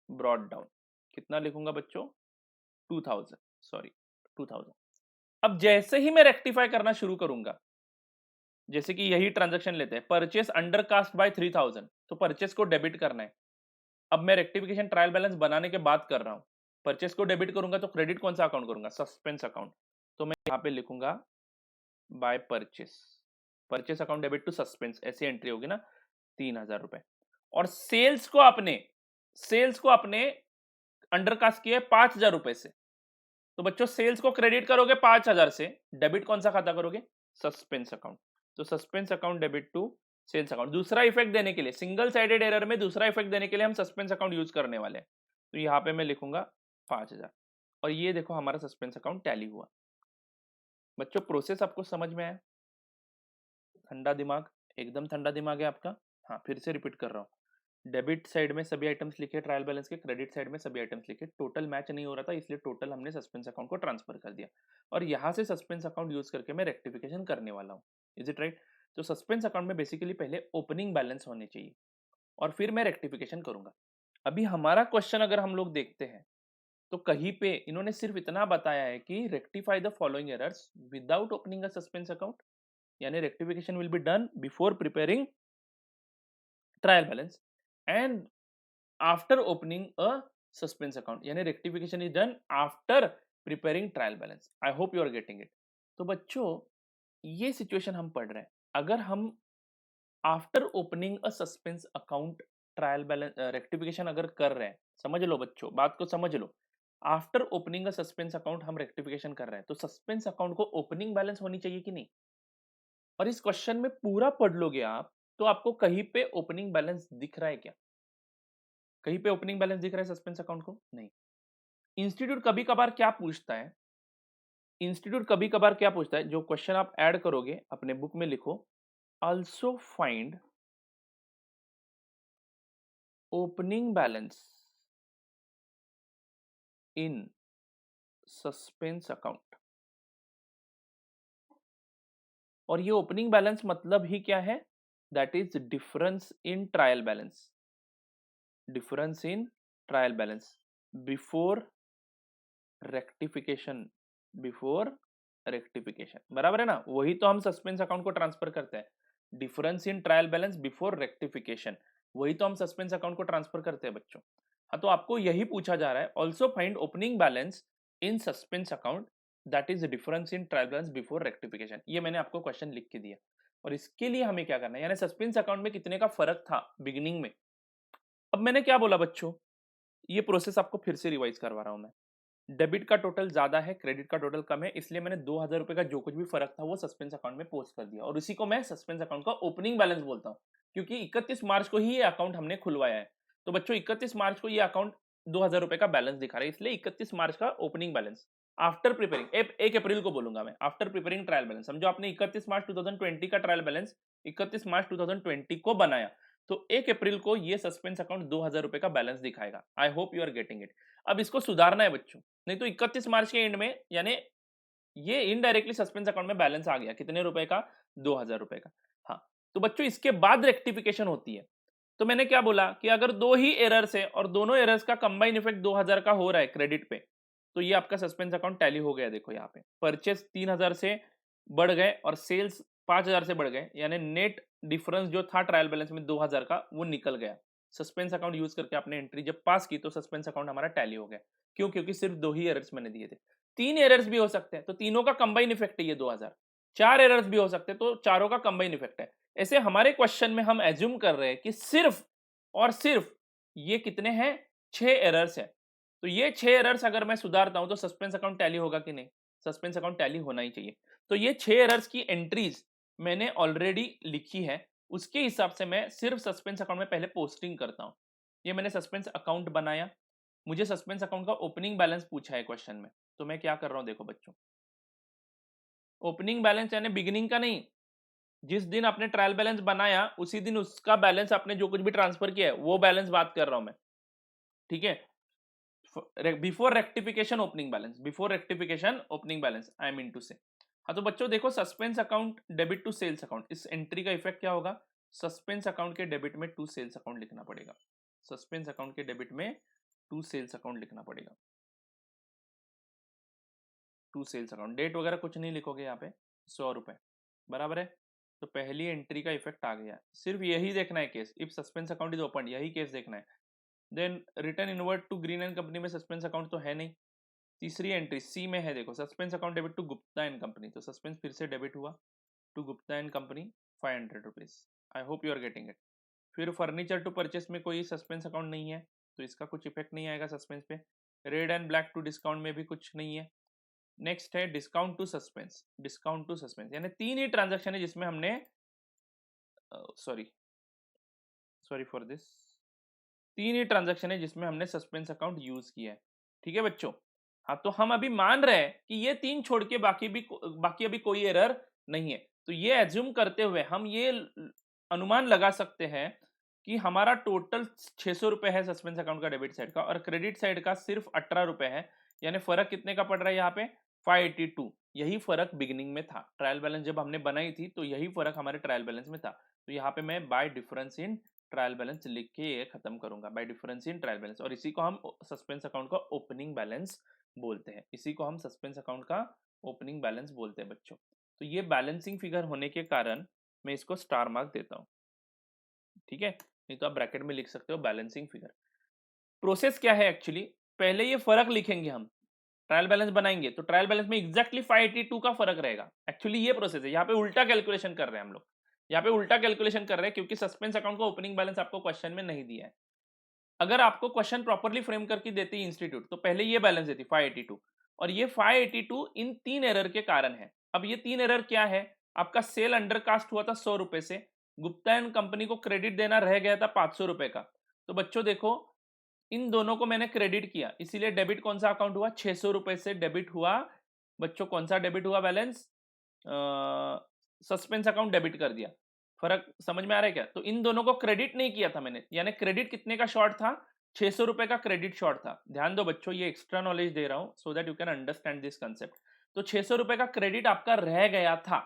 ब्रॉट डाउन। कितना लिखूंगा बच्चों? 2,000, सॉरी 2,000। अब जैसे ही मैं रेक्टिफाई करना शुरू करूंगा, जैसे कि यही ट्रांजैक्शन लेते हैं, परचेस अंडर कास्ट बाय 3,000, तो परचेस को डेबिट करना है। अब मैं रेक्टिफिकेशन ट्रायल बैलेंस बनाने के बाद कर रहा हूं, परचेस को डेबिट करूंगा तो क्रेडिट कौन सा अकाउंट करूंगा? Suspense account. तो मैं यहां पे लिखूंगा by purchase, purchase account debit to suspense, ऐसी एंट्री होगी ना, 3,000 रुपए। और सेल्स को आपने अंडरकास्ट किया 5,000 रुपए से, तो बच्चों सेल्स को क्रेडिट करोगे 5,000 से, डेबिट कौन सा खाता करोगे? Suspense account. तो suspense account debit to sales account. दूसरा इफेक्ट देने के लिए, सिंगल साइडेड एरर में दूसरा इफेक्ट देने के लिए हम सस्पेंस अकाउंट यूज करने वाले हैं। तो यहां पे मैं लिखूंगा 5,000 और ये देखो हमारा सस्पेंस अकाउंट टैली हुआ। बच्चों प्रोसेस आपको समझ में आया? ठंडा दिमाग, एकदम ठंडा दिमाग है आपका। हाँ फिर से रिपीट कर रहा हूँ, डेबिट साइड में सभी आइटम्स लिखे ट्रायल बैलेंस के, क्रेडिट साइड में सभी आइटम्स लिखे, टोटल मैच नहीं हो रहा था इसलिए टोटल हमने सस्पेंस अकाउंट को ट्रांसफर कर दिया और यहां से सस्पेंस अकाउंट यूज करके मैं रेक्टिफिकेशन करने वाला हूँ। Is it right? तो सस्पेंस अकाउंट में बेसिकली पहले ओपनिंग बैलेंस होने चाहिए और फिर मैं रेक्टिफिकेशन करूंगा। अभी हमारा क्वेश्चन अगर हम लोग देखते हैं तो कहीं पे इन्होंने सिर्फ इतना बताया है कि rectify the following errors without opening a suspense account, यानी rectification will be done before preparing trial balance and after opening a suspense account, यानी rectification is done after preparing trial balance. I hope you are getting it. तो बच्चों ये situation हम पढ़ रहे हैं, अगर हम after opening a suspense account trial balance rectification अगर कर रहे हैं, समझ लो बच्चों बात को समझ लो, after opening a suspense account हम रेक्टिफिकेशन कर रहे हैं तो सस्पेंस अकाउंट को ओपनिंग बैलेंस होनी चाहिए कि नहीं? और इस क्वेश्चन में पूरा पढ़ लोगे आप तो आपको कहीं पे ओपनिंग बैलेंस दिख रहा है क्या? कहीं पे ओपनिंग बैलेंस दिख रहा है सस्पेंस अकाउंट को? नहीं। इंस्टीट्यूट कभी कभार क्या पूछता है, इंस्टीट्यूट कभी कभार क्या पूछता है, जो क्वेश्चन आप ऐड करोगे अपने बुक में लिखो, आल्सो फाइंड ओपनिंग बैलेंस इन सस्पेंस अकाउंट। और ये ओपनिंग बैलेंस मतलब ही क्या है? That is difference in trial balance, difference in trial balance before rectification, before rectification, बराबर है ना? वही तो हम सस्पेंस अकाउंट को ट्रांसफर करते हैं, difference in trial balance before rectification, वही तो हम सस्पेंस अकाउंट को ट्रांसफर करते हैं बच्चों। हाँ तो आपको यही पूछा जा रहा है, also find opening balance in suspense account that is difference in trial balance before rectification. ये मैंने आपको क्वेश्चन लिख के दिया और इसके लिए हमें क्या करना है, यानी सस्पेंस अकाउंट में कितने का फर्क था बिगिनिंग में। अब मैंने क्या बोला बच्चों, ये प्रोसेस आपको फिर से रिवाइज करवा रहा हूं मैं। डेबिट का टोटल ज्यादा है, क्रेडिट का टोटल कम है, इसलिए मैंने 2,000 रुपए का जो कुछ भी फर्क था वो सस्पेंस अकाउंट में पोस्ट कर दिया और इसी को मैं सस्पेंस अकाउंट का ओपनिंग बैलेंस बोलता हूं, क्योंकि 31 मार्च को ही ये अकाउंट हमने खुलवाया है। तो बच्चों 31 मार्च को ये अकाउंट 2,000 रुपए का बैलेंस दिखा रहा है, इसलिए 31 मार्च का ओपनिंग बैलेंस। आफ्टर प्रिपेयरिंग, 1 अप्रैल को बोलूंगा मैं, आफ्टर प्रिपेयरिंग ट्रायल बैलेंस, समझो आपने 31 मार्च 2020 का ट्रायल बैलेंस 31 मार्च 2020 को बनाया, तो 1 अप्रैल को ये सस्पेंस अकाउंट 2000 रुपए का बैलेंस दिखाएगा। I hope you are getting it. अब इसको सुधारना है बच्चों, नहीं तो 31 मार्च के एंड में यानी ये इनडायरेक्टली सस्पेंस अकाउंट में बैलेंस आ गया कितने रुपए का, 2000 रुपए का। हाँ, तो बच्चों इसके बाद रेक्टिफिकेशन होती है। तो मैंने क्या बोला कि अगर 2 ही एरर्स है और दोनों एरर्स का कंबाइन इफेक्ट 2000 का हो रहा है क्रेडिट पे, तो ये आपका सस्पेंस अकाउंट टैली हो गया। देखो यहाँ पे परचेस 3000 से बढ़ गए और सेल्स 5000 से बढ़ गए, यानी नेट डिफरेंस जो था ट्रायल बैलेंस में 2000 का वो निकल गया। सस्पेंस अकाउंट यूज करके आपने एंट्री जब पास की तो सस्पेंस अकाउंट हमारा टैली हो गया। क्यों? क्योंकि सिर्फ 2 ही एरर्स मैंने दिए थे। 3 एरर्स भी हो सकते हैं तो तीनों का कंबाइन इफेक्ट है ये 2000। 4 एरर्स भी हो सकते हैं तो चारों का कंबाइन इफेक्ट है। ऐसे हमारे क्वेश्चन में हम एज्यूम कर रहे हैं कि सिर्फ और सिर्फ ये कितने हैं, 6 एरर्स है। तो ये 6 एरर्स अगर मैं सुधारता हूं तो सस्पेंस अकाउंट टैली होगा कि नहीं? सस्पेंस अकाउंट टैली होना ही चाहिए। तो ये 6 एरर्स की एंट्रीज मैंने ऑलरेडी लिखी है, उसके हिसाब से मैं सिर्फ सस्पेंस अकाउंट में पहले पोस्टिंग करता हूं। ये मैंने सस्पेंस अकाउंट बनाया, मुझे सस्पेंस अकाउंट का ओपनिंग बैलेंस पूछा है क्वेश्चन में, तो मैं क्या कर रहा हूं देखो बच्चों, ओपनिंग बैलेंस यानी बिगिनिंग का नहीं, जिस दिन आपने ट्रायल बैलेंस बनाया उसी दिन उसका बैलेंस आपने जो कुछ भी ट्रांसफर किया है वो बैलेंस बात कर रहा हूं मैं, ठीक है। Before rectification opening balance, before rectification opening balance I mean to say. हाँ तो बच्चों देखो, suspense account debit to sales account, इस एंट्री का इफेक्ट क्या होगा, सस्पेंस अकाउंट के डेबिट में टू सेल्स अकाउंट लिखना पड़ेगा। सस्पेंस अकाउंट के डेबिट में टू सेल्स अकाउंट लिखना पड़ेगा। टू सेल्स अकाउंट, डेट वगैरह कुछ नहीं लिखोगे यहाँ पे, 100 रुपए, बराबर है। तो पहली एंट्री का इफेक्ट आ गया, सिर्फ यही देखना है case, if suspense account is open, यही केस देखना है। Then return inward to green and company में सस्पेंस अकाउंट तो है नहीं। तीसरी एंट्री सी में है, देखो suspense account debit to Gupta and company, तो सस्पेंस फिर से डेबिट हुआ to Gupta and company 500 rupees. I hope you are getting it. फिर फर्नीचर टू परचेस में कोई सस्पेंस अकाउंट नहीं है तो इसका कुछ इफेक्ट नहीं आएगा सस्पेंस पे। Red and black to discount में भी कुछ नहीं है। नेक्स्ट है discount to suspense, discount to suspense यानी 3 ही ट्रांजैक्शन है जिसमें हमने सॉरी सॉरी फॉर दिस, 3 ही ट्रांजैक्शन है जिसमें हमने सस्पेंस अकाउंट यूज किया है, ठीक है बच्चों। हाँ तो हम अभी मान रहे हैं कि ये 3 छोड़ के बाकी अभी कोई एरर नहीं है, तो ये एज्यूम करते हुए हम ये अनुमान लगा सकते हैं कि हमारा टोटल 600 रुपए है सस्पेंस अकाउंट का डेबिट साइड का, और क्रेडिट साइड का सिर्फ 18 रुपए है। यानी फर्क कितने का पड़ रहा है यहाँ पे, 582। यही फर्क बिगिनिंग में था, ट्रायल बैलेंस जब हमने बनाई थी तो यही फर्क हमारे ट्रायल बैलेंस में था। तो यहाँ पे मैं bye difference in trial balance लिख के ये खत्म करूंगा, bye difference in trial balance, और इसी को हम सस्पेंस अकाउंट का ओपनिंग बैलेंस बोलते हैं। इसी को हम सस्पेंस अकाउंट का ओपनिंग बैलेंस बोलते हैं बच्चों। तो ये बैलेंसिंग फिगर होने के कारण मैं इसको स्टार मार्क देता हूं, ठीक है, नहीं तो आप ब्रैकेट में लिख सकते हो बैलेंसिंग फिगर। प्रोसेस क्या है एक्चुअली, पहले ये फर्क लिखेंगे हम, ट्रायल बैलेंस बनाएंगे तो ट्रायल बैलेंस में एग्जैक्टली 582 का फर्क रहेगा। एक्चुअली ये प्रोसेस है, यहाँ पे उल्टा कैलकुलेशन कर रहे हैं हम लोग, यहाँ पे उल्टा कैलकुलेशन कर रहे हैं क्योंकि सस्पेंस अकाउंट का ओपनिंग बैलेंस आपको क्वेश्चन में नहीं दिया है। अगर आपको क्वेश्चन प्रॉपर्ली फ्रेम करके देती इंस्टीट्यूट तो पहले ये बैलेंस देती 582, और ये 582 इन 3 एरर के कारण है। अब ये 3 एरर क्या है, आपका सेल अंडरकास्ट हुआ था 100 रुपए से, गुप्ता एंड कंपनी को क्रेडिट देना रह गया था 500 रुपए का। तो बच्चों देखो, इन दोनों को मैंने क्रेडिट किया, इसीलिए डेबिट कौन सा अकाउंट हुआ, 600 रुपए से डेबिट हुआ बच्चों। कौन सा डेबिट हुआ बैलेंस, सस्पेंस अकाउंट डेबिट कर दिया। फर्क समझ में आ रहा है क्या? तो इन दोनों को क्रेडिट नहीं किया था मैंने, यानी क्रेडिट कितने का शॉर्ट था, 600 रुपए का क्रेडिट शॉर्ट था। ध्यान दो बच्चों, ये एक्स्ट्रा नॉलेज दे रहा हूं so that you can understand this concept. तो 600 रुपए का क्रेडिट आपका रह गया था,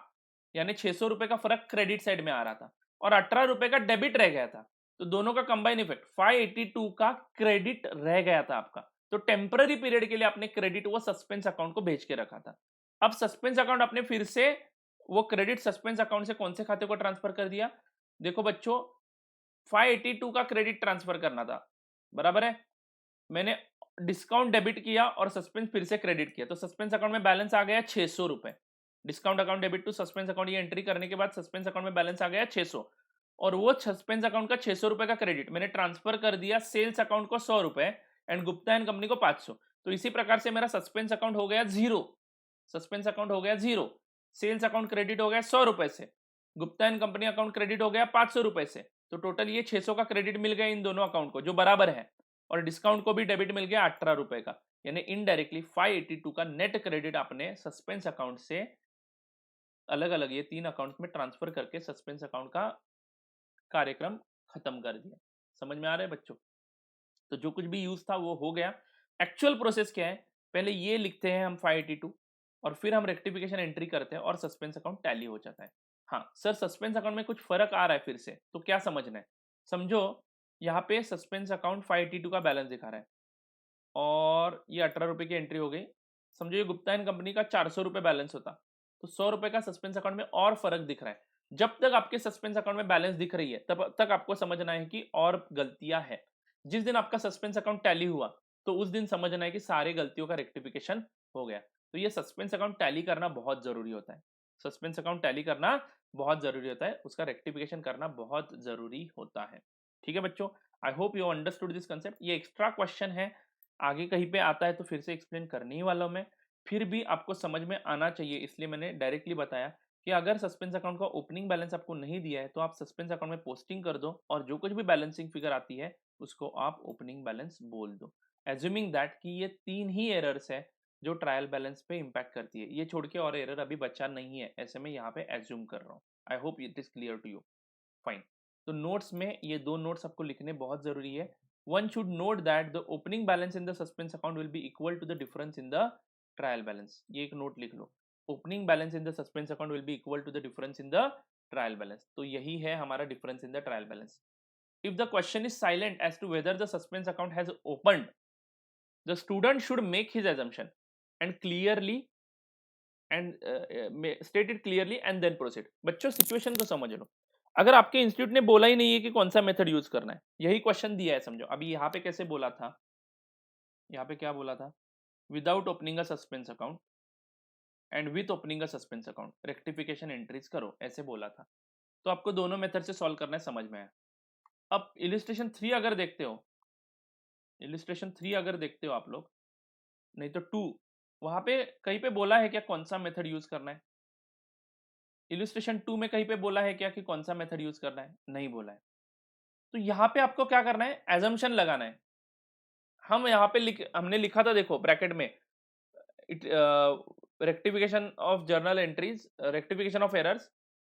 यानी 600 रुपए का फर्क क्रेडिट साइड में आ रहा था, और 18 रुपए का डेबिट रह गया था। तो दोनों का कंबाइन इफेक्ट 582 का क्रेडिट रह गया था आपका। तो टेम्पररी पीरियड के लिए आपने क्रेडिट वो सस्पेंस अकाउंट को भेज के रखा था। अब सस्पेंस अकाउंट आपने फिर से वो क्रेडिट सस्पेंस अकाउंट से कौन से खाते को ट्रांसफर कर दिया, देखो बच्चों 582 का क्रेडिट ट्रांसफर करना था, बराबर है। मैंने डिस्काउंट डेबिट किया और सस्पेंस फिर से क्रेडिट किया, तो सस्पेंस अकाउंट में बैलेंस आ गया 600 रुपए। Discount account debit to suspense account ये एंट्री करने के बाद सस्पेंस अकाउंट में बैलेंस आ गया 600, और वो सस्पेंस अकाउंट का 600 रुपए का क्रेडिट मैंने ट्रांसफर कर दिया सेल्स अकाउंट को 100 रुपए एंड गुप्ता एंड कंपनी को 500। तो इसी प्रकार से मेरा सस्पेंस अकाउंट हो गया जीरो, सस्पेंस अकाउंट हो गया जीरो, सेल्स अकाउंट क्रेडिट हो गया 100 रुपए से, Gupta and company account credit हो गया 500 रुपए से। तो टोटल ये 600 का क्रेडिट मिल गया इन दोनों अकाउंट को जो बराबर है, और डिस्काउंट को भी डेबिट मिल गया 18 रुपए का। यानी इनडायरेक्टली 582 का नेट क्रेडिट आपने सस्पेंस अकाउंट से अलग अलग ये 3 अकाउंट में ट्रांसफर करके सस्पेंस अकाउंट का कार्यक्रम खत्म कर दिया। समझ में आ रहा है बच्चों? तो जो कुछ भी यूज था वो हो गया। एक्चुअल प्रोसेस क्या है, पहले ये लिखते हैं हम 582 और फिर हम रेक्टिफिकेशन एंट्री करते हैं और सस्पेंस अकाउंट टैली हो जाता है। हाँ सर, सस्पेंस अकाउंट में कुछ फर्क आ रहा है फिर से, तो क्या समझना है? समझो यहाँ पे सस्पेंस अकाउंट 582 का बैलेंस दिखा रहा है और ये 18 रुपए की एंट्री हो गई। समझो ये गुप्ता एंड कंपनी का 400 रुपए बैलेंस होता, तो 100 रुपए का सस्पेंस अकाउंट में और फर्क दिख रहा है। जब तक आपके सस्पेंस अकाउंट में बैलेंस दिख रही है तब तक आपको समझना है कि और गलतियां है। जिस दिन आपका सस्पेंस अकाउंट टैली हुआ तो उस दिन समझना है कि सारी गलतियों का रेक्टिफिकेशन हो गया। तो ये सस्पेंस अकाउंट टैली करना बहुत जरूरी होता है। सस्पेंस अकाउंट टैली करना बहुत जरूरी होता है, उसका रेक्टिफिकेशन करना बहुत जरूरी होता है। ठीक है बच्चों, I hope you understood this concept. ये एक्स्ट्रा क्वेश्चन है, आगे कहीं पे आता है तो फिर से एक्सप्लेन करने ही वाला हूं मैं। फिर भी आपको समझ में आना चाहिए, इसलिए मैंने डायरेक्टली बताया कि अगर सस्पेंस अकाउंट का ओपनिंग बैलेंस आपको नहीं दिया है तो आप सस्पेंस अकाउंट में पोस्टिंग कर दो और जो कुछ भी बैलेंसिंग फिगर आती है उसको आप ओपनिंग बैलेंस बोल दो, एज्यूमिंग दैट कि ये 3 ही एरर्स है जो ट्रायल बैलेंस पे इंपैक्ट करती है। ये छोड़ के और एरर अभी बचा नहीं है, ऐसे में यहाँ पे एज्यूम कर रहा हूँ। I hope it is clear to you. Fine. तो नोट्स में ये 2 नोट्स आपको लिखने बहुत जरूरी है। One should note that the opening balance in the suspense account will be equal to the difference in the trial balance. ये एक नोट लिख लो, opening balance in the suspense account will be equal to the difference in the trial balance. तो यही है हमारा difference in the trial balance. If the question is silent as to whether the suspense account has opened, the student should make his assumption and clearly state it clearly and then proceed. बच्चों situation को समझ लो। अगर आपके institute ने बोला ही नहीं है कि कौन सा मेथड यूज करना है, यही क्वेश्चन दिया है समझो। अभी यहाँ पे कैसे बोला था, यहाँ पे क्या बोला था, without opening a suspense account and with opening a suspense account rectification entries करो, ऐसे बोला था। तो आपको दोनों मेथड से सॉल्व करना है, समझ में आया। अब इलिस्ट्रेशन 3 अगर देखते हो, इलिस्ट्रेशन 3 अगर देखते हो आप लोग, नहीं तो 2, वहां पे कहीं पे बोला है क्या कौन सा मेथड यूज करना है? इलिस्ट्रेशन 2 में कहीं पे बोला है क्या कि कौन सा मेथड यूज करना है? नहीं बोला है। तो यहाँ पे आपको क्या करना है, एजम्पशन लगाना है। हम यहाँ पे हमने लिखा था देखो ब्रैकेट में, rectification of journal entries, rectification of errors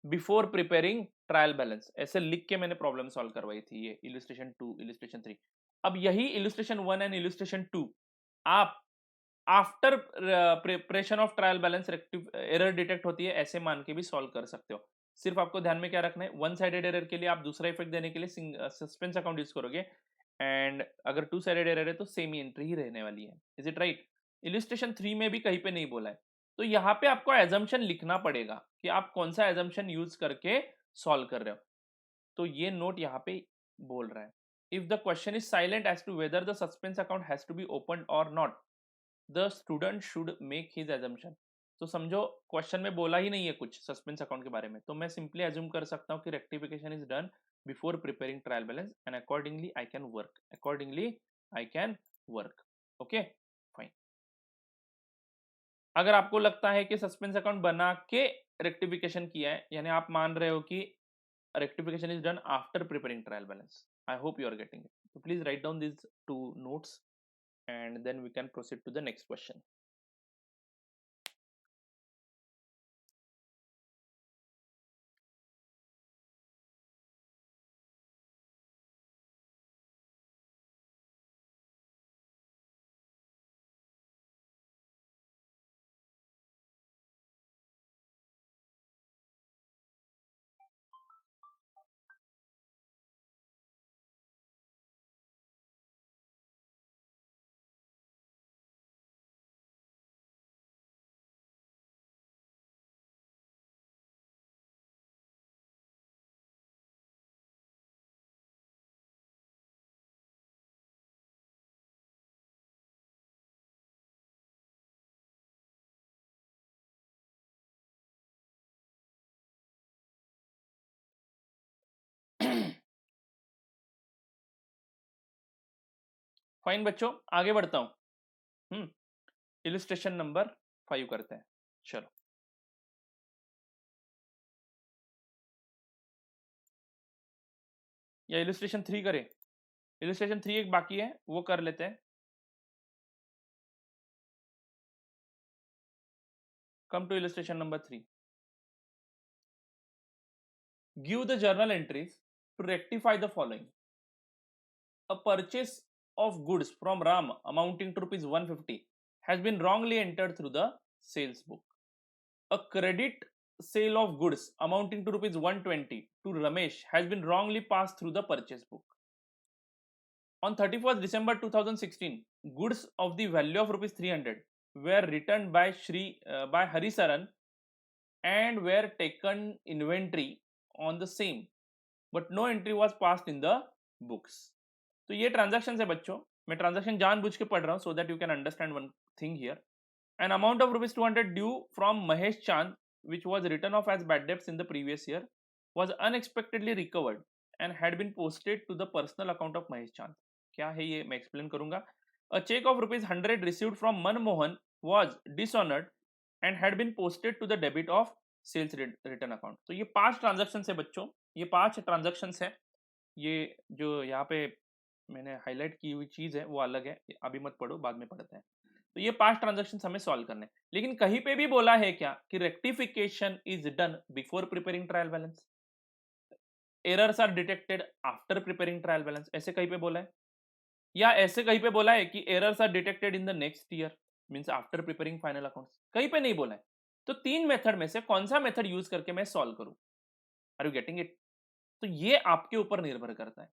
before preparing trial balance, ऐसे लिख के मैंने प्रॉब्लम सॉल्व करवाई थी। ये इलिस्ट्रेशन 2, इलिस्ट्रेशन 3। अब यही इलिस्ट्रेशन 1 एंड इलिस्ट्रेशन 2 आप after preparation of trial balance error detect होती है ऐसे मान के भी सॉल्व कर सकते हो। सिर्फ आपको ध्यान में क्या रखना है, वन साइडेड एरर के लिए आप दूसरा इफेक्ट देने के लिए सस्पेंस अकाउंट यूज करोगे, एंड अगर टू साइडेड एरर है तो सेम ही एंट्री ही रहने वाली है। Is it right? इलिस्ट्रेशन 3 में भी कहीं पे नहीं बोला है, तो यहाँ पे आपको एजम्पशन लिखना पड़ेगा कि आप कौन सा एजम्पशन यूज करके सॉल्व कर रहे हो। तो ये नोट यहाँ पे बोल रहा है, if the question is silent as to whether the suspense account has to be open or not, the student should make his assumption. तो समझो क्वेश्चन में बोला ही नहीं है कुछ सस्पेंस अकाउंट के बारे में, तो मैं सिंपली एज्यूम कर सकता हूँ कि rectification is done before preparing trial balance and accordingly I can work, accordingly I can work. Okay fine. अगर आपको लगता है कि सस्पेंस अकाउंट बना के रेक्टिफिकेशन किया है, यानी आप मान रहे हो कि rectification is done after preparing trial balance, I hope you are getting it. तो please write down this 2 notes and then we can proceed to the next question. Fine बच्चों, आगे बढ़ता हूं। इलिस्ट्रेशन नंबर 5 करते हैं। चलो, या इलिस्ट्रेशन 3 करें? इलिस्ट्रेशन 3 एक बाकी है, वो कर लेते हैं। Come to illustration number 3. Give the journal entries to rectify the following. A purchase of goods from Ram amounting to rupees 150 has been wrongly entered through the sales book. A credit sale of goods amounting to rupees 120 to Ramesh has been wrongly passed through the purchase book. On 31st December 2016, goods of the value of rupees 300 were returned by Hari Saran and were taken inventory on the same, but no entry was passed in the books. तो ये transaction है बच्चों, मैं transaction जानबूझ के पढ़ रहा हूं so that you can understand one thing here. An amount of rupees 200 due from Mahesh Chand, which was written off as bad debts in the previous year, was unexpectedly recovered and had been posted to the personal account of Mahesh Chand. क्या है ये मैं explain करूंगा. A check of rupees 100 received from Manmohan was dishonored and had been posted to the debit of sales return account. तो ये 5 transaction है बच्चों, ये 5 ट्रांजैक्शन है. ये जो यहाँ पे मैंने हाईलाइट की हुई चीज है वो अलग है, अभी मत पढ़ो, बाद में पढ़ते हैं. तो ये 5 ट्रांजैक्शन हमें सॉल्व करने, लेकिन कहीं पे भी बोला है क्या कि rectification is done before preparing trial balance, errors are detected after preparing trial balance, ऐसे कहीं पे बोला है? या ऐसे कहीं पे बोला है कि errors are detected in the next year means after preparing final accounts? कहीं पे नहीं बोला है. तो 3 मेथड में से कौन सा मेथड यूज करके मैं सॉल्व करूं? Are you getting it? तो ये आपके ऊपर निर्भर करता है.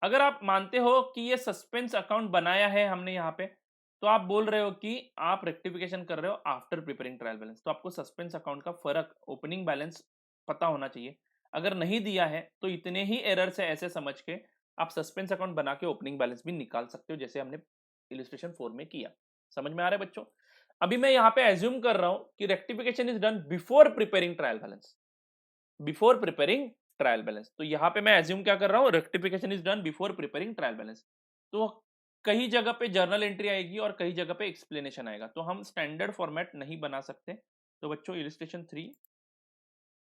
अगर आप मानते हो कि ये सस्पेंस अकाउंट बनाया है हमने यहाँ पे, तो आप बोल रहे हो कि आप रेक्टिफिकेशन कर रहे हो आफ्टर प्रिपेयरिंग ट्रायल बैलेंस, तो आपको सस्पेंस अकाउंट का फर्क ओपनिंग बैलेंस पता होना चाहिए. अगर नहीं दिया है तो इतने ही एरर्स है ऐसे समझ के आप सस्पेंस अकाउंट बना के ओपनिंग बैलेंस भी निकाल सकते हो, जैसे हमने इलिस्ट्रेशन 4 में किया. समझ में आ रहा है बच्चों? अभी मैं यहाँ पे एज्यूम कर रहा हूं कि rectification is done before preparing trial balance, before preparing trial balance. तो यहां पे मैं एज्यूम क्या कर रहा हूं, rectification is done before preparing trial balance. तो कई जगह पे जर्नल एंट्री आएगी और कई जगह पे एक्सप्लेनेशन आएगा, तो हम स्टैंडर्ड फॉर्मेट नहीं बना सकते. तो बच्चों इलिस्ट्रेशन 3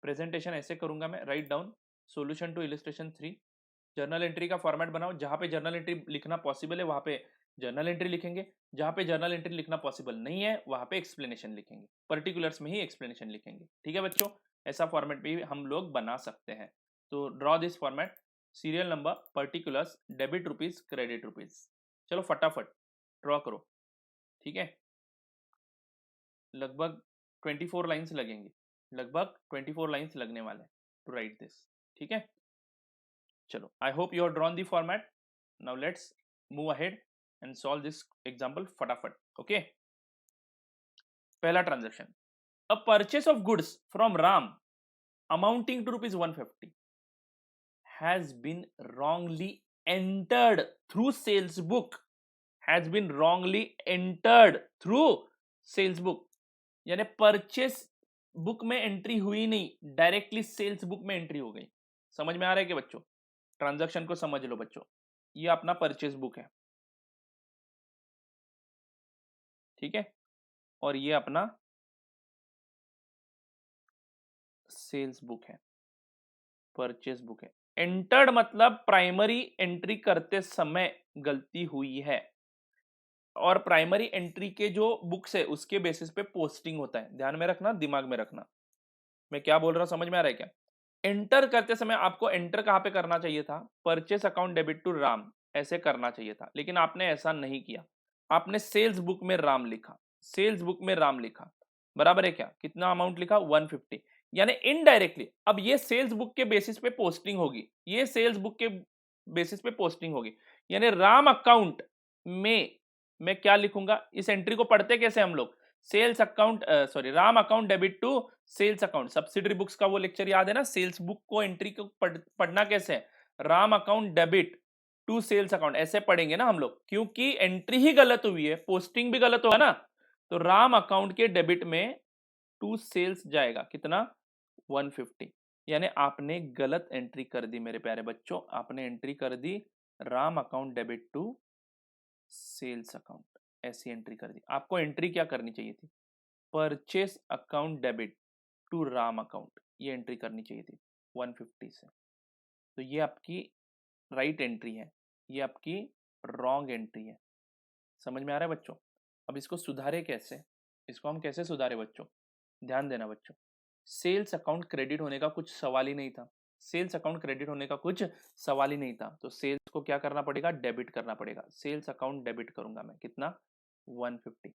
प्रेजेंटेशन ऐसे करूंगा मैं, write down solution to illustration 3. Journal entry का फॉर्मेट बनाओ, जहां पे जर्नल एंट्री लिखना पॉसिबल है वहां पे जर्नल एंट्री लिखेंगे, जहां पे जर्नल एंट्री लिखना पॉसिबल नहीं है वहां पे एक्सप्लेनेशन लिखेंगे, पर्टिकुलर्स में ही एक्सप्लेनेशन लिखेंगे. ठीक है बच्चों, ऐसा फॉर्मेट भी हम लोग बना सकते हैं. तो draw this format, serial number, particulars, debit rupees, credit rupees. चलो फटाफट ड्रॉ करो. ठीक है, लगभग 24 लाइंस लगेंगे, लगभग 24 लाइंस लगने वाले हैं टू राइट दिस. ठीक है, चलो I hope you have drawn the format. Now let's move ahead and solve this example फटाफट. ओके, पहला transaction, a purchase of goods from Ram amounting to rupees 150 has been wrongly entered through sales book, has been wrongly entered through sales book. यानी purchase book में entry हुई नहीं, directly sales book में entry हो गई. समझ में आ रहा है कि बच्चों? ट्रांजैक्शन को समझ लो बच्चों, ये अपना परचेस बुक है. ठीक है, और ये अपना सेल्स बुक है, परचेस बुक है. एंटर्ड मतलब प्राइमरी एंट्री करते समय गलती हुई है, और प्राइमरी एंट्री के जो बुक्स है उसके बेसिस पे पोस्टिंग होता है. ध्यान में रखना, दिमाग में रखना, मैं क्या बोल रहा हूं समझ में आ रहा है क्या? एंटर करते समय आपको एंटर कहां पे करना चाहिए था? Purchase account debit to Ram ऐसे करना चाहिए था, लेकिन आपने ऐसा नहीं किया. आपने सेल्स बुक में राम लिखा, सेल्स बुक में राम लिखा, बराबर है क्या? कितना अमाउंट लिखा? 150. यानी इनडायरेक्टली अब ये सेल्स बुक के बेसिस पे पोस्टिंग होगी, ये सेल्स बुक के बेसिस पे पोस्टिंग होगी. यानी राम अकाउंट में मैं क्या लिखूंगा? इस एंट्री को पढ़ते कैसे हम लोग? Sales account, sorry, Ram account debit to sales account. Subsidiary books का वो लेक्चर याद है ना? सेल्स बुक को एंट्री को पढ़ना कैसे है? Ram account debit to sales account ऐसे पढ़ेंगे ना हम लोग, क्योंकि एंट्री ही गलत हुई है, पोस्टिंग भी गलत होगा ना. तो राम अकाउंट के डेबिट में टू सेल्स जाएगा कितना? 150. यानी आपने गलत एंट्री कर दी मेरे प्यारे बच्चों, आपने एंट्री कर दी Ram account debit to sales account, ऐसी एंट्री कर दी. आपको एंट्री क्या करनी चाहिए थी? Purchase account debit to Ram account, ये एंट्री करनी चाहिए थी 150 से. तो ये आपकी राइट एंट्री है, ये आपकी रॉन्ग एंट्री है. समझ में आ रहा है बच्चों? अब इसको सुधारे कैसे? इसको हम कैसे सुधारे बच्चों? ध्यान देना बच्चों, सेल्स अकाउंट क्रेडिट होने का कुछ सवाल ही नहीं था। सेल्स अकाउंट क्रेडिट होने का कुछ सवाल ही नहीं था। तो सेल्स को क्या करना पड़ेगा, डेबिट करना पड़ेगा। सेल्स अकाउंट डेबिट करूंगा मैं, कितना, 150।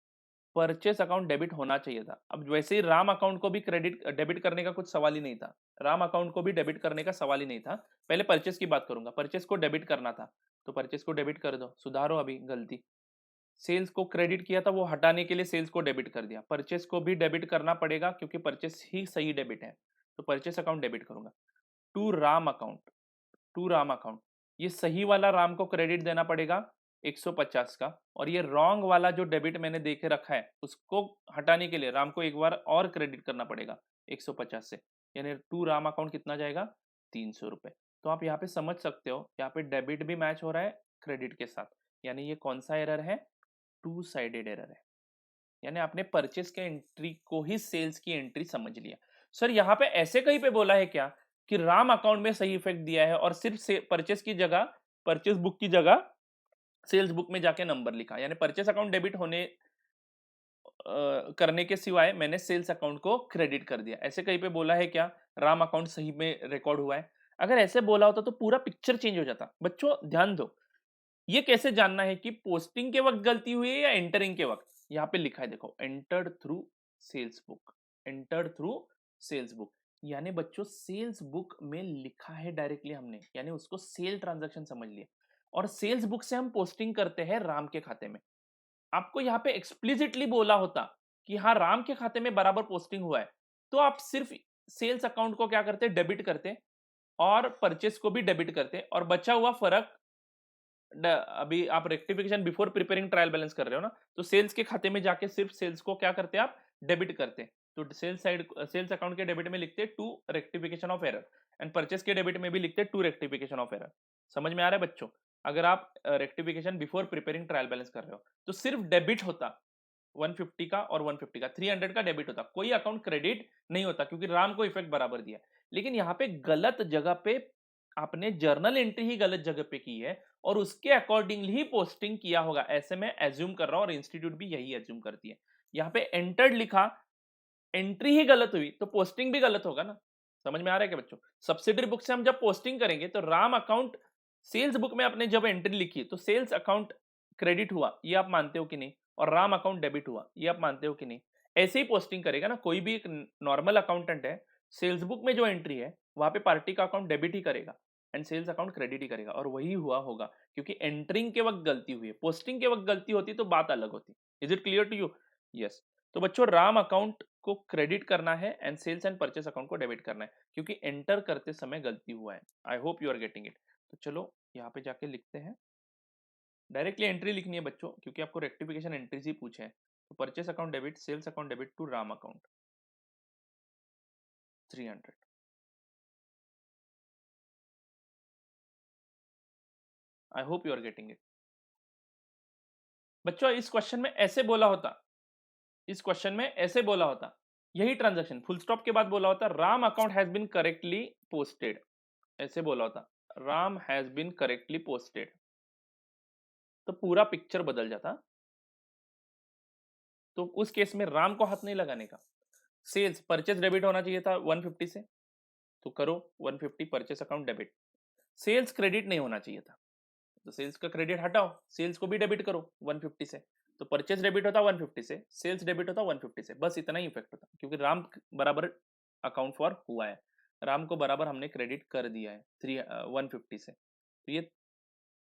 परचेस अकाउंट डेबिट होना चाहिए था। अब वैसे ही राम अकाउंट को भी क्रेडिट डेबिट करने का कुछ सवाल ही नहीं था। राम अकाउंट को भी डेबिट करने का सवाल ही नहीं था। पहले परचेस की बात करूंगा, परचेस को डेबिट करना था, तो परचेस को डेबिट कर दो, सुधारो अभी गलती। सेल्स को क्रेडिट किया था, वो हटाने के लिए सेल्स को डेबिट कर दिया। परचेस को भी डेबिट करना पड़ेगा क्योंकि परचेस ही सही डेबिट है, तो परचेस अकाउंट डेबिट करूंगा। To Ram account, to Ram account, ये सही वाला राम को क्रेडिट देना पड़ेगा 150 का, और ये रॉन्ग वाला जो डेबिट मैंने दे के रखा है उसको हटाने के लिए राम को एक बार और क्रेडिट करना पड़ेगा 150 से, यानी टू राम अकाउंट कितना जाएगा, 300 रुपए। तो आप यहाँ पे समझ सकते हो, यहाँ पे डेबिट भी मैच हो रहा है क्रेडिट के साथ, यानी ये कौन सा एरर है, टू साइडेड एरर है। यानी आपने परचेस के एंट्री को ही सेल्स की एंट्री समझ लिया। सर यहाँ पे ऐसे कहीं पे बोला है क्या कि राम अकाउंट में सही इफेक्ट दिया है और सिर्फ से परचेस की जगह, परचेस बुक की जगह सेल्स बुक में जाके नंबर लिखा, यानी परचेस अकाउंट डेबिट होने करने के सिवाय मैंने सेल्स अकाउंट को क्रेडिट कर दिया, ऐसे कहीं पे बोला है क्या, राम अकाउंट सही में रिकॉर्ड हुआ है? अगर ऐसे बोला होता तो पूरा पिक्चर चेंज हो जाता। बच्चों ध्यान दो, ये कैसे जानना है कि पोस्टिंग के वक्त गलती हुई है या एंटरिंग के वक्त? यहाँ पे लिखा है देखो, entered through sales book, entered through sales book, यानी बच्चों सेल्स बुक में लिखा है डायरेक्टली हमने, यानी उसको सेल ट्रांजैक्शन समझ लिया, और सेल्स बुक से हम पोस्टिंग करते हैं राम के खाते में। आपको यहाँ पे एक्सप्लिसिटली बोला होता कि हाँ राम के खाते में बराबर पोस्टिंग हुआ है, तो आप सिर्फ सेल्स अकाउंट को क्या करते, डेबिट करते, और परचेस को भी डेबिट करते, और बचा हुआ फर्क अभी आप rectification before preparing trial balance कर रहे हो ना, तो सेल्स के खाते में जाके सिर्फ सेल्स को क्या करते आप, डेबिट करते। तो सेल्स साइड, सेल्स अकाउंट के डेबिट में लिखते to rectification of error, and purchase के डेबिट में भी लिखते टू रेक्टिफिकेशन ऑफ एरर। समझ में आ रहा है बच्चों? अगर आप rectification before preparing trial balance कर रहे हो तो सिर्फ डेबिट होता 150 का, और 150 का 300 का डेबिट होता, कोई अकाउंट क्रेडिट नहीं होता, क्योंकि राम को इफेक्ट बराबर दिया। लेकिन यहाँ पे गलत जगह पे आपने जर्नल एंट्री ही गलत जगह पे की है, और उसके अकॉर्डिंगली ही पोस्टिंग किया होगा, ऐसे मैं एज्यूम कर रहा हूं, और इंस्टीट्यूट भी यही एज्यूम करती है। यहाँ पे एंटर्ड लिखा, एंट्री ही गलत हुई तो पोस्टिंग भी गलत होगा ना। समझ में आ रहा है क्या बच्चों? सब्सिडरी बुक से हम जब पोस्टिंग करेंगे तो राम अकाउंट सेल्स बुक में आपने जब एंट्री लिखी तो सेल्स अकाउंट क्रेडिट हुआ, ये आप मानते हो कि नहीं, और राम अकाउंट डेबिट हुआ, ये आप मानते हो कि नहीं? ऐसे ही पोस्टिंग करेगा ना कोई भी एक नॉर्मल अकाउंटेंट है, सेल्स बुक में जो एंट्री है वहां पे पार्टी का अकाउंट डेबिट ही करेगा एंड सेल्स अकाउंट क्रेडिट ही करेगा, और वही हुआ होगा, क्योंकि एंटरिंग के वक्त गलती हुई है। पोस्टिंग के वक्त गलती होती तो बात अलग होती। Is it clear to you? Yes. तो बच्चों राम अकाउंट को क्रेडिट करना है and sales and purchase account को डेबिट करना है, क्योंकि एंटर करते समय गलती हुआ है। I hope you are getting it. तो चलो यहाँ पे जाके लिखते हैं, डायरेक्टली एंट्री लिखनी है बच्चों, क्योंकि आपको रेक्टिफिकेशन एंट्रीज ही पूछे हैं। तो purchase account debit, sales account debit to Ram account 300। I hope you are getting it. बच्चों इस क्वेश्चन में ऐसे बोला होता, इस क्वेश्चन में ऐसे बोला होता, यही ट्रांजैक्शन फुल स्टॉप के बाद बोला होता, Ram account has been correctly posted, ऐसे बोला होता, Ram has been correctly posted, तो पूरा पिक्चर बदल जाता। तो उस केस में राम को हाथ नहीं लगाने का। सेल्स परचेस डेबिट होना चाहिए था 150 से, तो करो 150 purchase account debit. Sales credit नहीं होना चाहिए था, तो सेल्स का क्रेडिट हटाओ, सेल्स को भी डेबिट करो 150 से, तो परचेस डेबिट होता 150 से, सेल्स डेबिट होता 150 से, बस इतना ही इफेक्ट होता, क्योंकि राम बराबर अकाउंट फॉर हुआ है, राम को बराबर हमने क्रेडिट कर दिया है 150 से, तो ये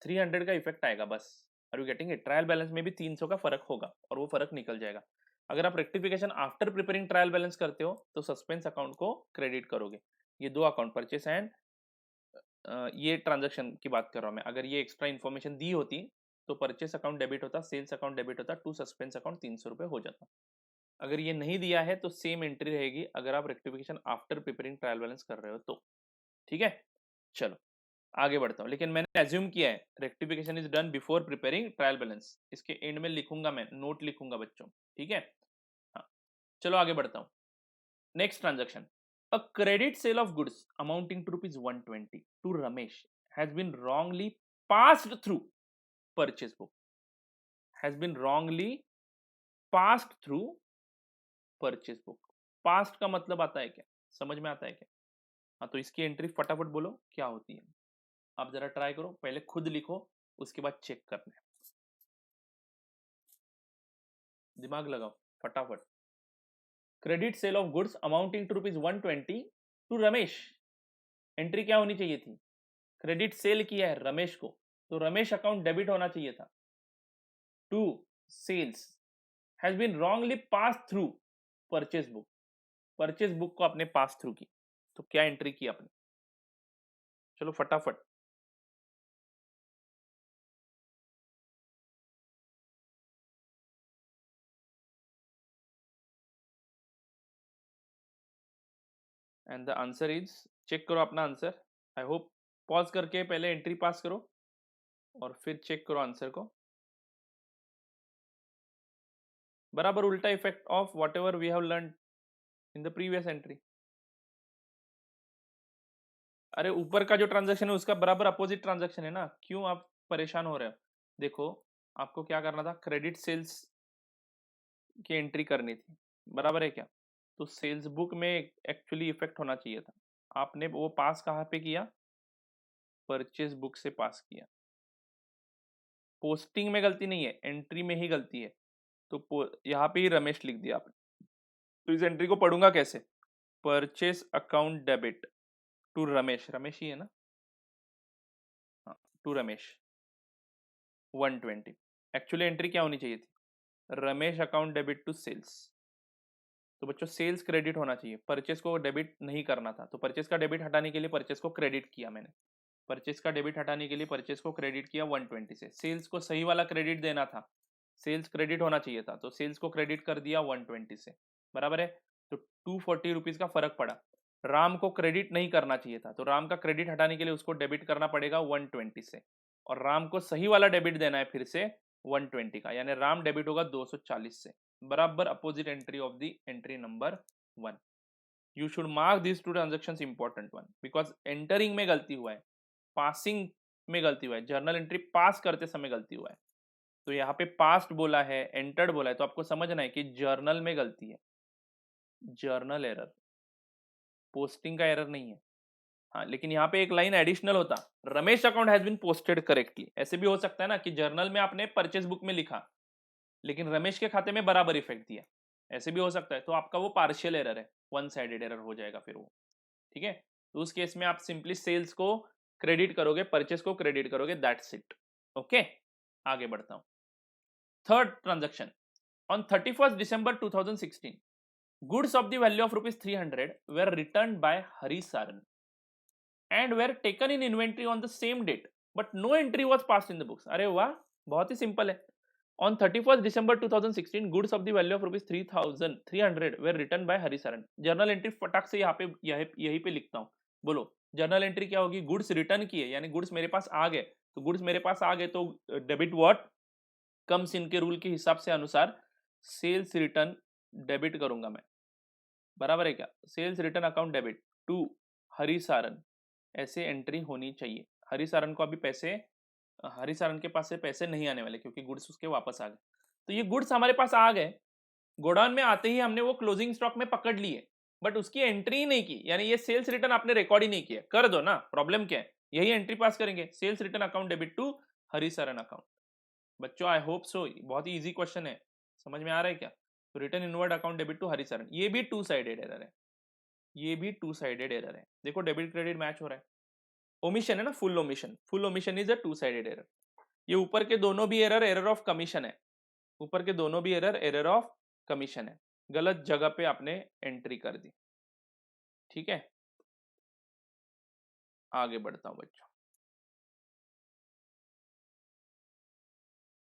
300 का इफेक्ट आएगा बस। Are you getting it? Trial balance में भी 300 का फर्क होगा और वो फर्क निकल जाएगा। अगर आप rectification after preparing trial balance करते हो तो सस्पेंस अकाउंट को क्रेडिट करोगे। ये दो अकाउंट परचेस एंड ये ट्रांजैक्शन की बात कर रहा हूं मैं, अगर ये एक्स्ट्रा इन्फॉर्मेशन दी होती तो परचेस अकाउंट डेबिट होता, सेल्स अकाउंट डेबिट होता, टू सस्पेंस अकाउंट 300 रुपए हो जाता। अगर ये नहीं दिया है तो सेम एंट्री रहेगी अगर आप rectification after preparing trial balance कर रहे हो तो। ठीक है, चलो आगे बढ़ता हूं, लेकिन मैंने एज्यूम किया है rectification is done before preparing trial balance, इसके एंड में लिखूंगा, मैं नोट लिखूंगा बच्चों। ठीक है, हाँ चलो आगे बढ़ता हूं। Next transaction, a credit sale of goods amounting to rupees 120 to Ramesh has been wrongly passed through purchase book, has been wrongly passed through purchase book, past का मतलब आता है क्या, समझ में आता है क्या? हाँ, तो इसकी एंट्री फटाफट बोलो क्या होती है। आप जरा ट्राई करो, पहले खुद लिखो, उसके बाद चेक करना है। दिमाग लगाओ फटाफट। Credit sale of goods amounting to ₹120 to Ramesh. Entry क्या होनी चाहिए थी? क्रेडिट सेल किया है रमेश को, तो रमेश अकाउंट डेबिट होना चाहिए था। To sales has been wrongly pass through purchase book. Purchase book को आपने पास थ्रू की, तो क्या एंट्री की आपने? चलो फटाफट। And the answer is, check करो अपना आंसर। आई होप पॉज करके पहले एंट्री पास करो और फिर चेक करो आंसर को। बराबर उल्टा effect of whatever we have learn in the previous entry. अरे ऊपर का जो ट्रांजैक्शन है उसका बराबर अपोजिट ट्रांजैक्शन है ना, क्यों आप परेशान हो रहे हो? देखो, आपको क्या करना था, क्रेडिट सेल्स की एंट्री करनी थी, बराबर है क्या? तो सेल्स बुक में एक्चुअली इफेक्ट होना चाहिए था, आपने वो पास कहाँ पे किया? परचेज बुक से पास किया। पोस्टिंग में गलती नहीं है, एंट्री में ही गलती है। तो यहाँ पे ही रमेश लिख दिया आपने, तो इस एंट्री को पढ़ूंगा कैसे? Purchase account debit to Ramesh, Ramesh ही है ना? हाँ, टू रमेश 120। एक्चुअली एंट्री क्या होनी चाहिए थी? Ramesh account debit to sales. तो बच्चों सेल्स क्रेडिट होना चाहिए, परचेस को डेबिट नहीं करना था, तो परचेस का डेबिट हटाने के लिए परचेस को क्रेडिट किया मैंने। परचेस का डेबिट हटाने के लिए परचेस को क्रेडिट किया 120 से। सेल्स को सही वाला क्रेडिट देना था, सेल्स क्रेडिट होना चाहिए था, तो सेल्स को क्रेडिट कर दिया 120 से, बराबर है? तो 240 रुपीज का फर्क पड़ा। राम को क्रेडिट नहीं करना चाहिए था, तो राम का क्रेडिट हटाने के लिए उसको डेबिट करना पड़ेगा 120 से, और राम को सही वाला डेबिट देना है फिर से 120 का, यानी राम डेबिट होगा 240 से। बराबर opposite entry of the entry number 1। You should mark this two transaction important one, because entering में गलती हुआ है, पासिंग में गलती हुआ है, जर्नल एंट्री पास करते समय गलती हुआ है। तो यहाँ पे पास्ट बोला है, एंटर्ड बोला है, तो आपको समझना है कि जर्नल में गलती है, जर्नल एरर, पोस्टिंग का एरर नहीं है। हाँ, लेकिन यहाँ पे एक लाइन एडिशनल होता, Ramesh account has been posted correctly. ऐसे भी हो सकता है ना कि जर्नल में आपने परचेस बुक में लिखा लेकिन रमेश के खाते में बराबर इफेक्ट दिया, ऐसे भी हो सकता है। तो आपका वो पार्शियल एरर है, वन साइडेड एरर हो जाएगा फिर वो, ठीक है? तो उस केस में आप सिंपली सेल्स को क्रेडिट करोगे, परचेस को क्रेडिट करोगे, दैट्स इट। ओके, आगे बढ़ता हूं। Third transaction, on 31st December 2016 goods of the value of ₹300 were returned by Hari Saran and were taken in inventory on the same date, but no entry was passed in the books। अरे वाह, बहुत ही simple है। On 31st December 2016 goods of the value of ₹300 were returned by Hari Saran। Journal entry फटाक से यहाँ पे यहीं पे लिखता हूँ, बोलो जर्नल एंट्री क्या होगी? गुड्स रिटर्न किए, यानी गुड्स मेरे पास आ गए, तो गुड्स मेरे पास आ गए तो डेबिट व्हाट कम्स इन के रूल के हिसाब से अनुसार सेल्स रिटर्न डेबिट करूंगा मैं, बराबर है क्या? Sales return account debit to Hari Saran, ऐसे एंट्री होनी चाहिए। हरी सारन को अभी पैसे, हरी सारन के पास से पैसे नहीं आने वाले क्योंकि गुड्स उसके वापस आ गए। तो ये गुड्स हमारे पास आ गए, गोडाउन में आते ही हमने वो क्लोजिंग स्टॉक में पकड़ लिए, बट उसकी एंट्री ही नहीं की, यानी ये सेल्स रिटर्न आपने रिकॉर्ड ही नहीं किया। कर दो ना, प्रॉब्लम क्या है? यही एंट्री पास करेंगे, sales return account debit to Hari Saran account. बच्चों आई होप सो, बहुत ही इजी क्वेश्चन है, समझ में आ रहा है क्या? तो return inward account debit to Haricharan, ये भी टू साइडेड एरर है, ये भी टू साइडेड एरर है। देखो डेबिट क्रेडिट मैच हो रहा है, ओमिशन है ना, full omission, full omission is a to sided error. ये ऊपर के दोनों भी एरर एरर ऑफ कमीशन है, ऊपर के दोनों भी एरर एरर ऑफ कमीशन है, गलत जगह पे आपने एंट्री कर दी, ठीक है? आगे बढ़ता हूं बच्चों।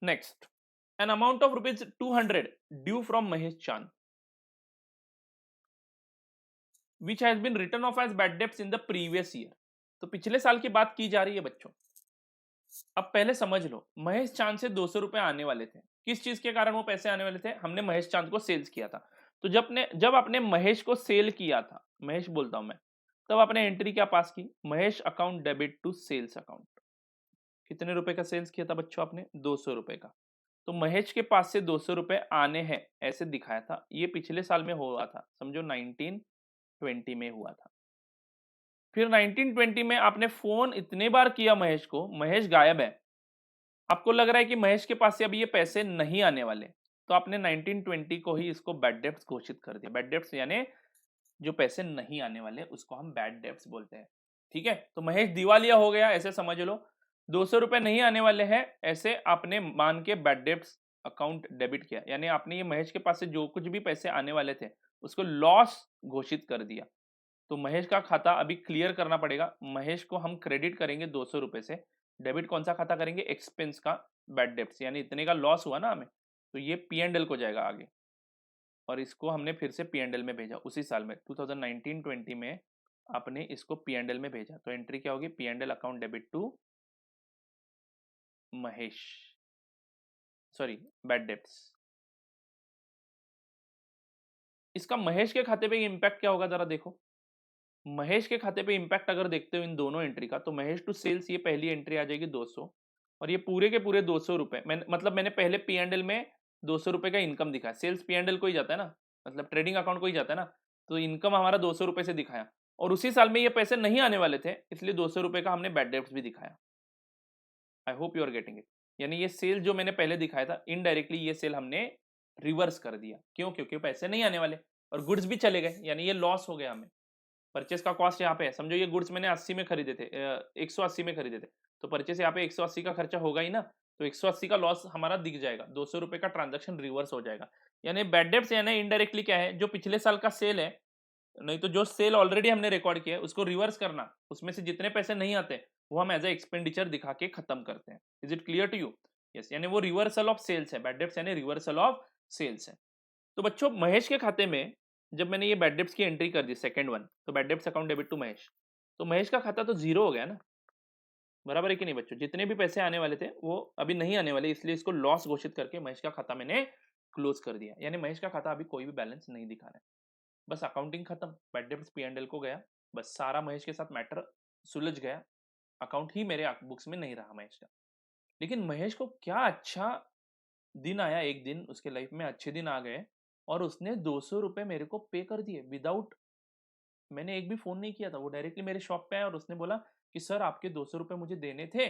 Next, an amount of ₹200 due from Mahesh चांद which has been written off as bad debts in the previous year। तो पिछले साल की बात की जा रही है बच्चों। अब पहले समझ लो, महेश चांद से 200 रुपए आने वाले थे, किस चीज के कारण वो पैसे आने वाले थे? हमने महेश चांद को सेल्स किया था, तो जब आपने महेश को सेल किया था, महेश बोलता हूं मैं, तब आपने एंट्री क्या पास की? Mahesh account debit to sales account. कितने रुपए का सेल्स किया था बच्चों आपने? 200 रुपए का। तो महेश के पास से 200 रुपए आने हैं ऐसे दिखाया था, ये पिछले साल में हुआ था, समझो 1920 में हुआ था। फिर 1920 में आपने फोन इतने बार किया महेश को, महेश गायब है, आपको लग रहा है कि महेश के पास से अभी ये पैसे नहीं आने वाले, तो आपने 1920 को ही इसको बैड डेब्ट्स घोषित कर दिया। बैड डेब्ट्स यानी जो पैसे नहीं आने वाले उसको हम बैड डेब्ट्स बोलते हैं, ठीक है। तो महेश दिवालिया हो गया ऐसे समझ लो, 200 रुपए नहीं आने वाले हैं ऐसे आपने मान के बैड डेब्ट्स अकाउंट डेबिट किया, यानी आपने ये महेश के पास से जो कुछ भी पैसे आने वाले थे उसको लॉस घोषित कर दिया। तो महेश का खाता अभी क्लियर करना पड़ेगा, महेश को हम क्रेडिट करेंगे 200 रुपए से, डेबिट कौन सा खाता करेंगे, एक्सपेंस का बैड डेब्ट्स, यानी इतने का लॉस हुआ ना हमें, तो ये P&L को जाएगा आगे, और इसको हमने फिर से P&L में भेजा उसी साल में 2019-20 में आपने इसको P&L में भेजा, तो एंट्री क्या होगी, P&L account debit to Mahesh, sorry bad debts. इसका महेश के खाते पे इंपैक्ट क्या होगा जरा देखो, महेश के खाते पे इंपैक्ट अगर देखते हो इन दोनों एंट्री का, तो महेश टू सेल्स ये पहली एंट्री आ जाएगी 200, और ये पूरे के पूरे 200 रुपए, मैंने पहले P&L में 200 रुपए का इनकम दिखाया, सेल्स P&L को ही जाता है ना, मतलब ट्रेडिंग अकाउंट को ही जाता है ना, तो इनकम हमारा 200 रुपए से दिखाया, और उसी साल में ये पैसे नहीं आने वाले थे, इसलिए 200 रुपए का हमने बैड डेब्ट्स भी दिखाया। I hope you are getting it. यानी ये सेल जो मैंने पहले दिखाया था, इनडायरेक्टली ये सेल हमने रिवर्स कर दिया, क्यों, क्योंकि पैसे नहीं आने वाले और गुड्स भी चले गए, यानी ये लॉस हो गया हमें। परचेस का कॉस्ट यहाँ पे है, समझो ये गुड्स मैंने 80 में खरीदे थे, 180 में खरीदे थे, तो परचेस यहाँ पे 180 का खर्चा होगा ही ना, तो 180 का लॉस हमारा दिख जाएगा, 200 रुपए का ट्रांजैक्शन रिवर्स हो जाएगा। यानी बैड डेब्ट्स यानी इनडायरेक्टली क्या है, जो पिछले साल का सेल है, नहीं तो जो सेल ऑलरेडी हमने रिकॉर्ड किया है उसको रिवर्स करना, उसमें से जितने पैसे नहीं आते वो हम एज ए एक्सपेंडिचर दिखा के खत्म करते हैं। Is it clear to you? Yes, यानी वो रिवर्सल ऑफ सेल्स है, बैड डेब्ट्स यानी रिवर्सल ऑफ सेल्स है। तो बच्चों महेश के खाते में जब मैंने ये बैड डेब्ट्स की एंट्री कर दी सेकंड वन, तो bad debts account debit to Mahesh, तो महेश का खाता तो जीरो हो गया ना, बराबर है कि नहीं बच्चों, जितने भी पैसे आने वाले थे वो अभी नहीं आने वाले, इसलिए इसको लॉस घोषित करके महेश का खाता मैंने क्लोज कर दिया, यानी महेश का खाता अभी कोई भी बैलेंस नहीं दिखा रहा है। बस अकाउंटिंग खत्म, बैड डेब्ट्स P&L को गया, बस सारा महेश के साथ मैटर सुलझ गया, अकाउंट ही मेरे बुक्स में नहीं रहा महेश का। लेकिन महेश को क्या अच्छा दिन आया, एक दिन उसके लाइफ में अच्छे दिन आ गए, और उसने 200 रुपए मेरे को पे कर दिए विदाउट, मैंने एक भी फोन नहीं किया था, वो डायरेक्टली मेरे शॉप पे आया और उसने बोला कि सर आपके 200 रुपए मुझे देने थे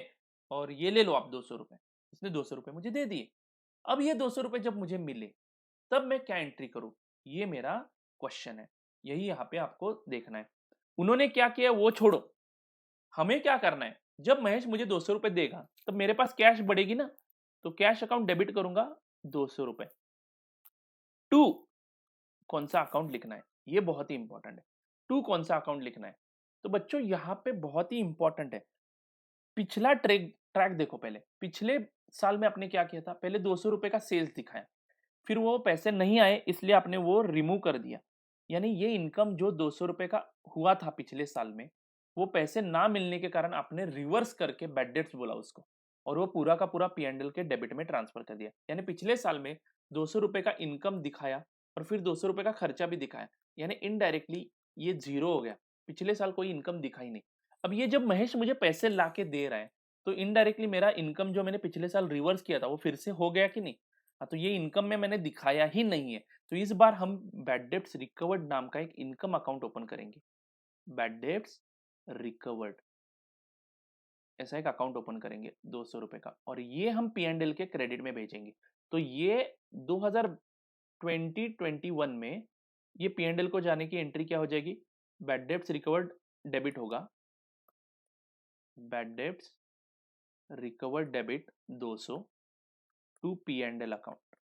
और ये ले लो आप 200 रुपए, उसने 200 रुपए मुझे दे दिए। अब ये 200 रुपए जब मुझे मिले तब मैं क्या एंट्री करूं, ये मेरा क्वेश्चन है, यही यहाँ पे आपको देखना है। उन्होंने क्या किया वो छोड़ो, हमें क्या करना है, जब महेश मुझे 200 रुपए देगा तब मेरे पास कैश बढ़ेगी ना, तो कैश अकाउंट डेबिट करूंगा 200 रुपए टू कौन सा अकाउंट लिखना है, ये बहुत ही इंपॉर्टेंट है, टू कौन सा अकाउंट लिखना है। तो बच्चों यहाँ पे बहुत ही इंपॉर्टेंट है, पिछला ट्रैक ट्रैक देखो, पहले पिछले साल में आपने क्या किया था, पहले 200 रुपए का सेल्स दिखाया, फिर वो पैसे नहीं आए इसलिए आपने वो रिमूव कर दिया, यानी ये इनकम जो 200 रुपए का हुआ था पिछले साल में, वो पैसे ना मिलने के कारण आपने रिवर्स करके बैड डेट्स बोला उसको, और वो पूरा का पूरा P&L के डेबिट में ट्रांसफर कर दिया, यानी पिछले साल में 200 रुपए का इनकम दिखाया और फिर 200 रुपए का खर्चा भी दिखाया, यानी इनडायरेक्टली ये जीरो हो गया, पिछले साल कोई इनकम दिखा ही नहीं। अब ये जब महेश मुझे पैसे ला के दे रहा है, तो इनडायरेक्टली मेरा इनकम जो मैंने पिछले साल रिवर्स किया था वो फिर से हो गया कि नहीं, हाँ, तो ये इनकम में मैंने दिखाया ही नहीं है, तो इस बार हम बैड डेब्ट्स रिकवर्ड नाम का एक इनकम अकाउंट ओपन करेंगे, बैड डेब्ट्स रिकवर्ड, ऐसा एक अकाउंट ओपन करेंगे 200 रुपए का, और ये हम P&L के क्रेडिट में भेजेंगे। तो ये 2020-21 में ये P&L को जाने की एंट्री क्या हो जाएगी, बैड डेब्ट्स रिकवर्ड डेबिट होगा, bad debts recovered debit 200 to P&L account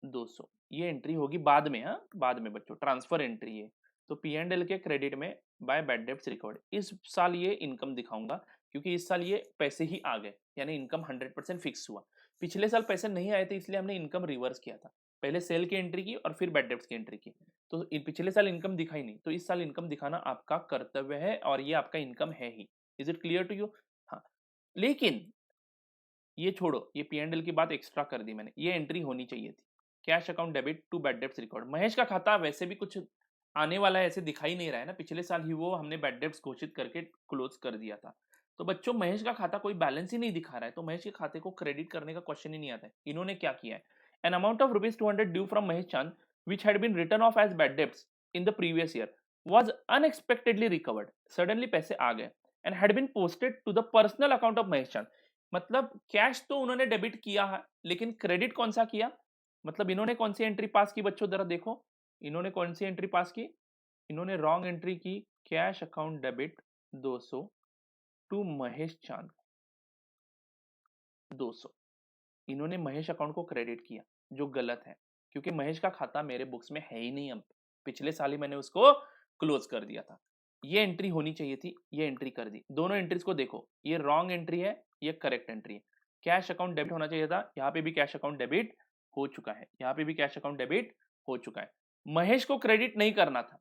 200, ये एंट्री होगी बाद में, हाँ बाद में बच्चों, ट्रांसफर एंट्री है, तो P&L के क्रेडिट में बाय बैड डेब्ट्स रिकवर्ड। इस साल ये इनकम दिखाऊंगा क्योंकि इस साल ये पैसे ही आ गए, यानी इनकम 100% फिक्स हुआ, पिछले साल पैसे नहीं आए थे इसलिए हमने इनकम रिवर्स किया था, पहले सेल की एंट्री की और फिर बैड डेब्ट्स की एंट्री की, तो पिछले साल इनकम दिखाई नहीं, तो इस साल इनकम दिखाना आपका कर्तव्य है और ये आपका इनकम है ही। Is it clear to you? हाँ, लेकिन ये छोड़ो, ये P&L की बात एक्स्ट्रा कर दी मैंने, ये एंट्री होनी चाहिए थी, cash account debit to bad debts record. Mahesh का खाता वैसे भी कुछ आने वाला है ऐसे दिखाई नहीं रहा है ना, पिछले साल ही वो हमने बैड डेब्ट्स घोषित करके क्लोज कर दिया था, तो बच्चों महेश का खाता कोई बैलेंस ही नहीं दिखा रहा है, तो महेश के खाते को क्रेडिट करने का क्वेश्चन ही नहीं आता है। इन्होंने क्या किया है, an amount of ₹200 due from Mahesh चांद which had been written off as bad debts in the previous year was unexpectedly recovered, suddenly पैसे आ गए and had been posted to the personal account of Mahesh चांद। मतलब कैश तो उन्होंने debit किया है, लेकिन क्रेडिट कौन सा किया, मतलब इन्होंने कौन सी एंट्री पास की बच्चों, जरा देखो इन्होंने कौन सी एंट्री पास की, इन्होंने रॉन्ग एंट्री की, cash account debit 200 to Mahesh Chand 200, इन्होंने महेश अकाउंट को क्रेडिट किया जो गलत है, क्योंकि महेश का खाता मेरे बुक्स में है ही नहीं, अब पिछले साल ही मैंने उसको क्लोज कर दिया था। ये एंट्री होनी चाहिए थी, ये एंट्री कर दी। दोनों एंट्रीज को देखो, ये रॉन्ग एंट्री है, ये करेक्ट एंट्री है। कैश अकाउंट डेबिट होना चाहिए था, यहाँ पे भी कैश अकाउंट डेबिट हो चुका है, यहाँ पे भी कैश अकाउंट डेबिट हो चुका है। महेश को क्रेडिट नहीं करना था,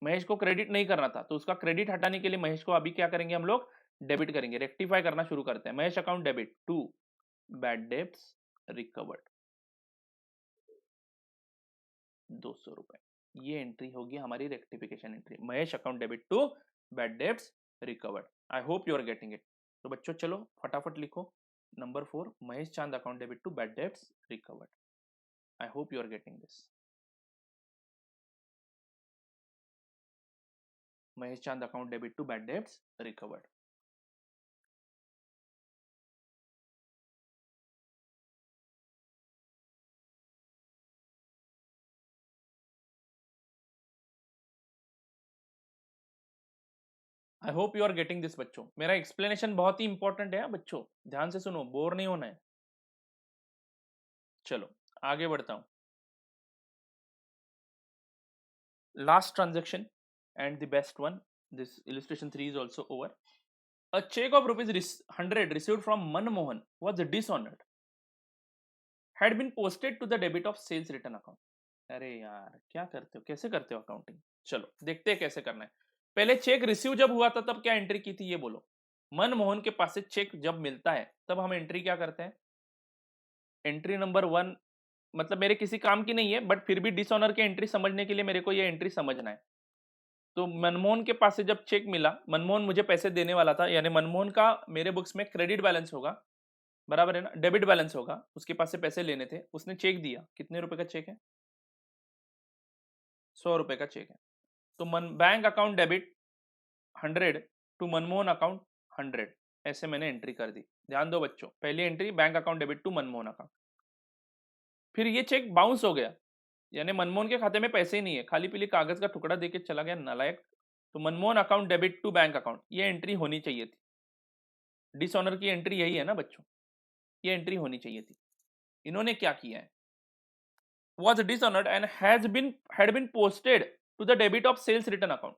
महेश को क्रेडिट नहीं करना था, तो उसका क्रेडिट हटाने के लिए महेश को अभी क्या करेंगे हम लोग, डेबिट करेंगे। रेक्टिफाई करना शुरू करते हैं। Mahesh account debit to bad debts recovered 200 रुपए, ये एंट्री होगी हमारी rectification entry. Mahesh account debit to bad debts recovered. I hope you are getting it. तो बच्चों चलो फटाफट लिखो number 4, Mahesh Chand account debit to bad debts recovered. I hope you are getting this. Mahesh Chand account debit to bad debts recovered. I hope you are getting this बच्चों। मेरा explanation बहुत ही important है बच्चों, ध्यान से सुनो, बोर नहीं होना है। चलो आगे बढ़ता हूं। Last transaction and the best one, this illustration 3 is also over. A check of ₹100 received from Manmohan was dishonored, had been posted to the debit of sales return account. अरे यार क्या करते हो, कैसे करते हो अकाउंटिंग। चलो देखते हैं कैसे करना है। पहले चेक रिसीव जब हुआ था तब क्या एंट्री की थी ये बोलो। मनमोहन के पास से चेक जब मिलता है तब हम एंट्री क्या करते हैं, एंट्री नंबर 1, मतलब मेरे किसी काम की नहीं है बट फिर भी डिसऑनर की एंट्री समझने के लिए मेरे को ये एंट्री समझना है। तो मनमोहन के पास से जब चेक मिला, मनमोहन मुझे पैसे देने वाला था, यानी मनमोहन का मेरे बुक्स में क्रेडिट बैलेंस होगा, बराबर है ना, डेबिट बैलेंस होगा, उसके पास से पैसे लेने थे, उसने चेक दिया, कितने रुपए का चेक है, 100 रुपए का चेक है। तो bank account debit 100 to Manmohan account 100, ऐसे मैंने एंट्री कर दी। ध्यान दो बच्चों, पहली entry bank account debit to Manmohan account, फिर ये चेक बाउंस हो गया, यानी मनमोहन के खाते में पैसे ही नहीं है, खाली पीली कागज का टुकड़ा देके चला गया नालायक। तो Manmohan account debit to bank account, ये एंट्री होनी चाहिए थी। डिसऑनर की एंट्री यही है ना बच्चों, ये एंट्री होनी चाहिए थी। इन्होंने क्या किया है, was dishonored and had been posted to the debit of sales return account,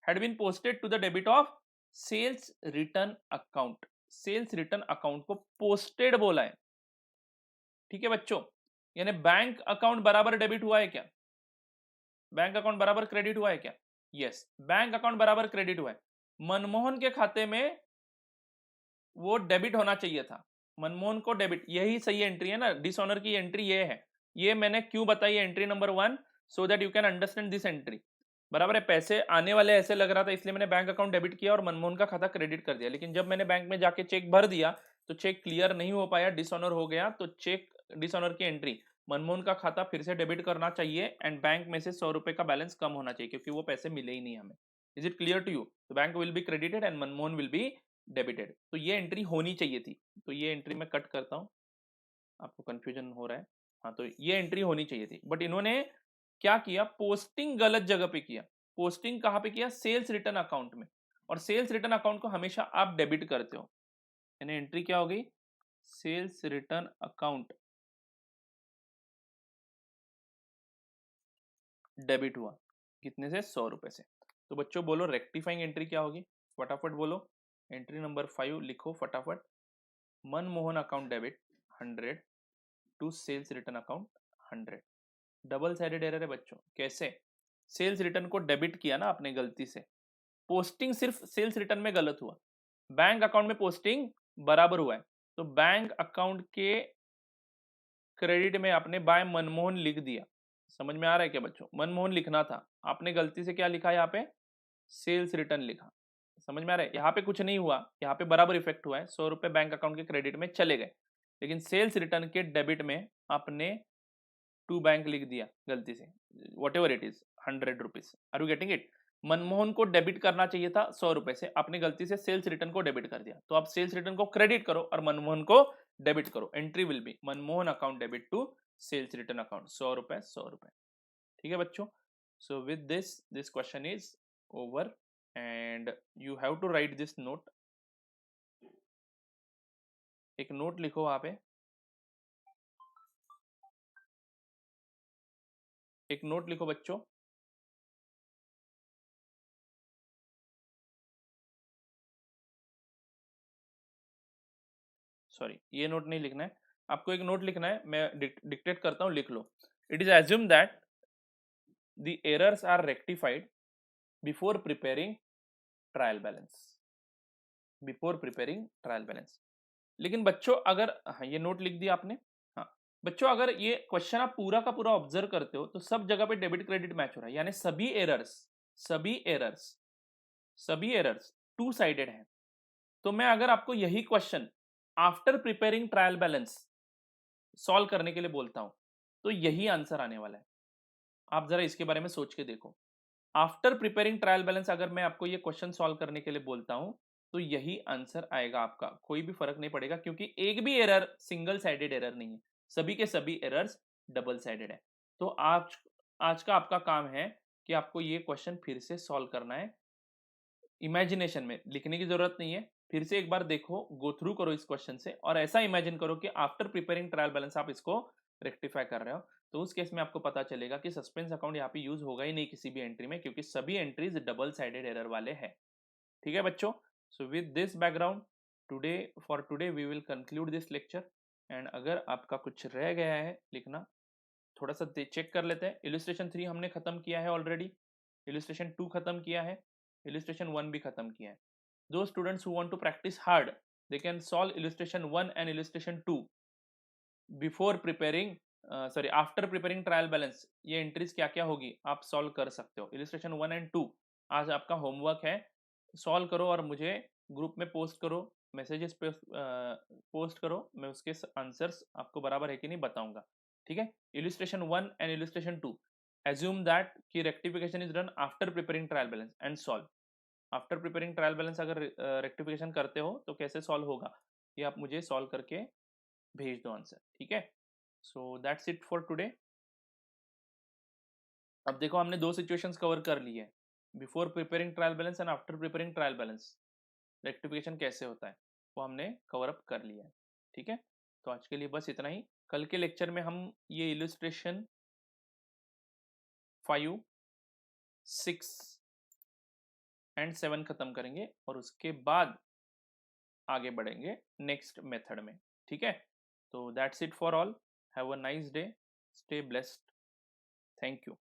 had been posted to the debit of sales return account, sales return account को पोस्टेड बोला है, ठीक है बच्चों। यानी बैंक अकाउंट बराबर डेबिट हुआ है क्या, बैंक अकाउंट बराबर क्रेडिट हुआ है क्या, यस, बैंक अकाउंट बराबर क्रेडिट हुआ है। मनमोहन के खाते में वो डेबिट होना चाहिए था, मनमोहन को डेबिट, यही सही एंट्री है ना, डिसऑनर की एंट्री ये है। ये मैंने क्यों बताई entry number 1, so that you can understand this entry, बराबर है। पैसे आने वाले ऐसे लग रहा था, इसलिए मैंने बैंक अकाउंट डेबिट किया और मनमोहन का खाता क्रेडिट कर दिया, लेकिन जब मैंने बैंक में जाके चेक भर दिया तो चेक क्लियर नहीं हो पाया, डिसऑनर हो गया, तो चेक डिसऑनर की एंट्री, मनमोहन का खाता फिर से डेबिट करना चाहिए एंड बैंक में से 100 रुपए का बैलेंस कम होना चाहिए, क्योंकि वो पैसे मिले ही नहीं हमें। Is it clear to you, the bank will be credited and Manmohan will be debited. तो ये एंट्री होनी चाहिए थी, तो ये एंट्री मैं कट करता हूं, आपको कंफ्यूजन हो रहा है। हाँ, तो ये एंट्री होनी चाहिए थी, बट इन्होंने क्या किया, पोस्टिंग गलत जगह पे किया। पोस्टिंग कहां पे किया, सेल्स रिटर्न अकाउंट में, और सेल्स रिटर्न अकाउंट को हमेशा आप डेबिट करते हो, यानी एंट्री क्या होगी, सेल्स रिटर्न अकाउंट डेबिट हुआ, कितने से, 100 रुपए से। तो बच्चों बोलो रेक्टिफाइंग एंट्री क्या होगी, फटाफट बोलो। एंट्री नंबर 5 लिखो फटाफट, Manmohan account debit 100 to sales return account 100। Double sided error है बच्चों, कैसे, सेल्स रिटर्न को डेबिट किया ना आपने गलती से, पोस्टिंग सिर्फ सेल्स रिटर्न में गलत हुआ, बैंक अकाउंट में पोस्टिंग बराबर हुआ है, तो बैंक अकाउंट के क्रेडिट में आपने बाय मनमोहन लिख दिया। समझ में आ रहा है क्या बच्चों, मनमोहन लिखना था, आपने गलती से क्या लिखा यहाँ पे, सेल्स रिटर्न लिखा, समझ में आ रहा है? यहाँ पे कुछ नहीं हुआ, यहाँ पे बराबर इफेक्ट हुआ है, 100 रुपए बैंक अकाउंट के क्रेडिट में चले गए, लेकिन सेल्स रिटर्न के डेबिट में आपने टू बैंक लिख दिया गलती से, whatever it is, 100 rupees. Are you getting it? Manmohan को डेबिट करना चाहिए था 100 रुपए से, आपने गलती से सेल्स रिटर्न को डेबिट कर दिया, तो आप सेल्स रिटर्न को क्रेडिट करो और मनमोहन को डेबिट करो। Entry will be Manmohan account debit to sales return account, 100 रुपए 100 रुपए। ठीक है बच्चों? So with this question is over and you have to write this note. एक नोट लिखो वहां पे, एक नोट लिखो बच्चों। सॉरी, ये नोट नहीं लिखना है आपको, एक नोट लिखना है, मैं डिक्टेट करता हूं, लिख लो। It is assume that the errors are rectified before preparing trial balance, before preparing trial balance. लेकिन बच्चों अगर, हाँ ये नोट लिख दिया आपने, हाँ बच्चों अगर ये क्वेश्चन आप पूरा का पूरा ऑब्जर्व करते हो तो सब जगह पे डेबिट क्रेडिट मैच हो रहा है, यानी सभी एरर्स, सभी एरर्स, सभी एरर्स टू साइडेड हैं। तो मैं अगर आपको यही question after preparing trial balance solve करने के लिए बोलता हूं तो यही आंसर आने वाला है। आप जरा इसके बारे में सोच के देखो। आफ्टर प्रिपेयरिंग ट्रायल बैलेंस अगर मैं आपको ये क्वेश्चन सॉल्व करने के लिए बोलता हूं तो यही आंसर आएगा आपका, कोई भी फर्क नहीं पड़ेगा, क्योंकि एक भी एरर सिंगल साइडेड एरर नहीं है, सभी के सभी एरर्स डबल साइडेड है। तो आज आज का आपका काम है कि आपको ये क्वेश्चन फिर से सॉल्व करना है, इमेजिनेशन में, लिखने की जरूरत नहीं है, फिर से एक बार देखो, गो थ्रू करो इस क्वेश्चन से और ऐसा इमेजिन करो कि आफ्टर प्रिपेयरिंग ट्रायल बैलेंस आप इसको रेक्टिफाई कर रहे हो। तो उस केस में आपको पता चलेगा कि सस्पेंस अकाउंट यहाँ पे यूज होगा ही नहीं किसी भी एंट्री में, क्योंकि सभी एंट्रीज डबल साइडेड एरर वाले हैं। ठीक है बच्चों? So with this background today, for today we will conclude this lecture. And अगर आपका कुछ रह गया है लिखना, थोड़ा सा चेक कर लेते हैं। इलिस्ट्रेशन 3 हमने खत्म किया है ऑलरेडी, इलिस्ट्रेशन 2 खत्म किया है, इलिस्ट्रेशन 1 भी खत्म किया है। Those students who want to practice hard, they can solve illustration 1 and illustration 2 before preparing, sorry after preparing trial balance. ये एंट्रीज क्या क्या होगी आप सॉल्व कर सकते हो। इलिस्ट्रेशन 1 एंड 2 आज आपका होमवर्क है, सॉल्व करो और मुझे ग्रुप में पोस्ट करो, मैसेजेस पे पोस्ट करो, मैं उसके आंसर्स आपको बराबर है कि नहीं बताऊंगा। ठीक है? Illustration 1 and illustration 2 assume that कि rectification is done after preparing trial balance and solve. After preparing trial balance अगर रेक्टिफिकेशन करते हो तो कैसे सॉल्व होगा ये आप मुझे सॉल्व करके भेज दो आंसर। ठीक है? So that's it for today. अब देखो हमने दो सिचुएशंस कवर कर ली है, before preparing trial balance and after preparing trial balance rectification कैसे होता है वो हमने कवर अप कर लिया है। ठीक है? तो आज के लिए बस इतना ही। कल के लेक्चर में हम ये इलिस्ट्रेशन 5, 6 एंड 7 खत्म करेंगे और उसके बाद आगे बढ़ेंगे नेक्स्ट मेथड में। ठीक है? तो that's it for all, have a nice day, stay blessed, thank you.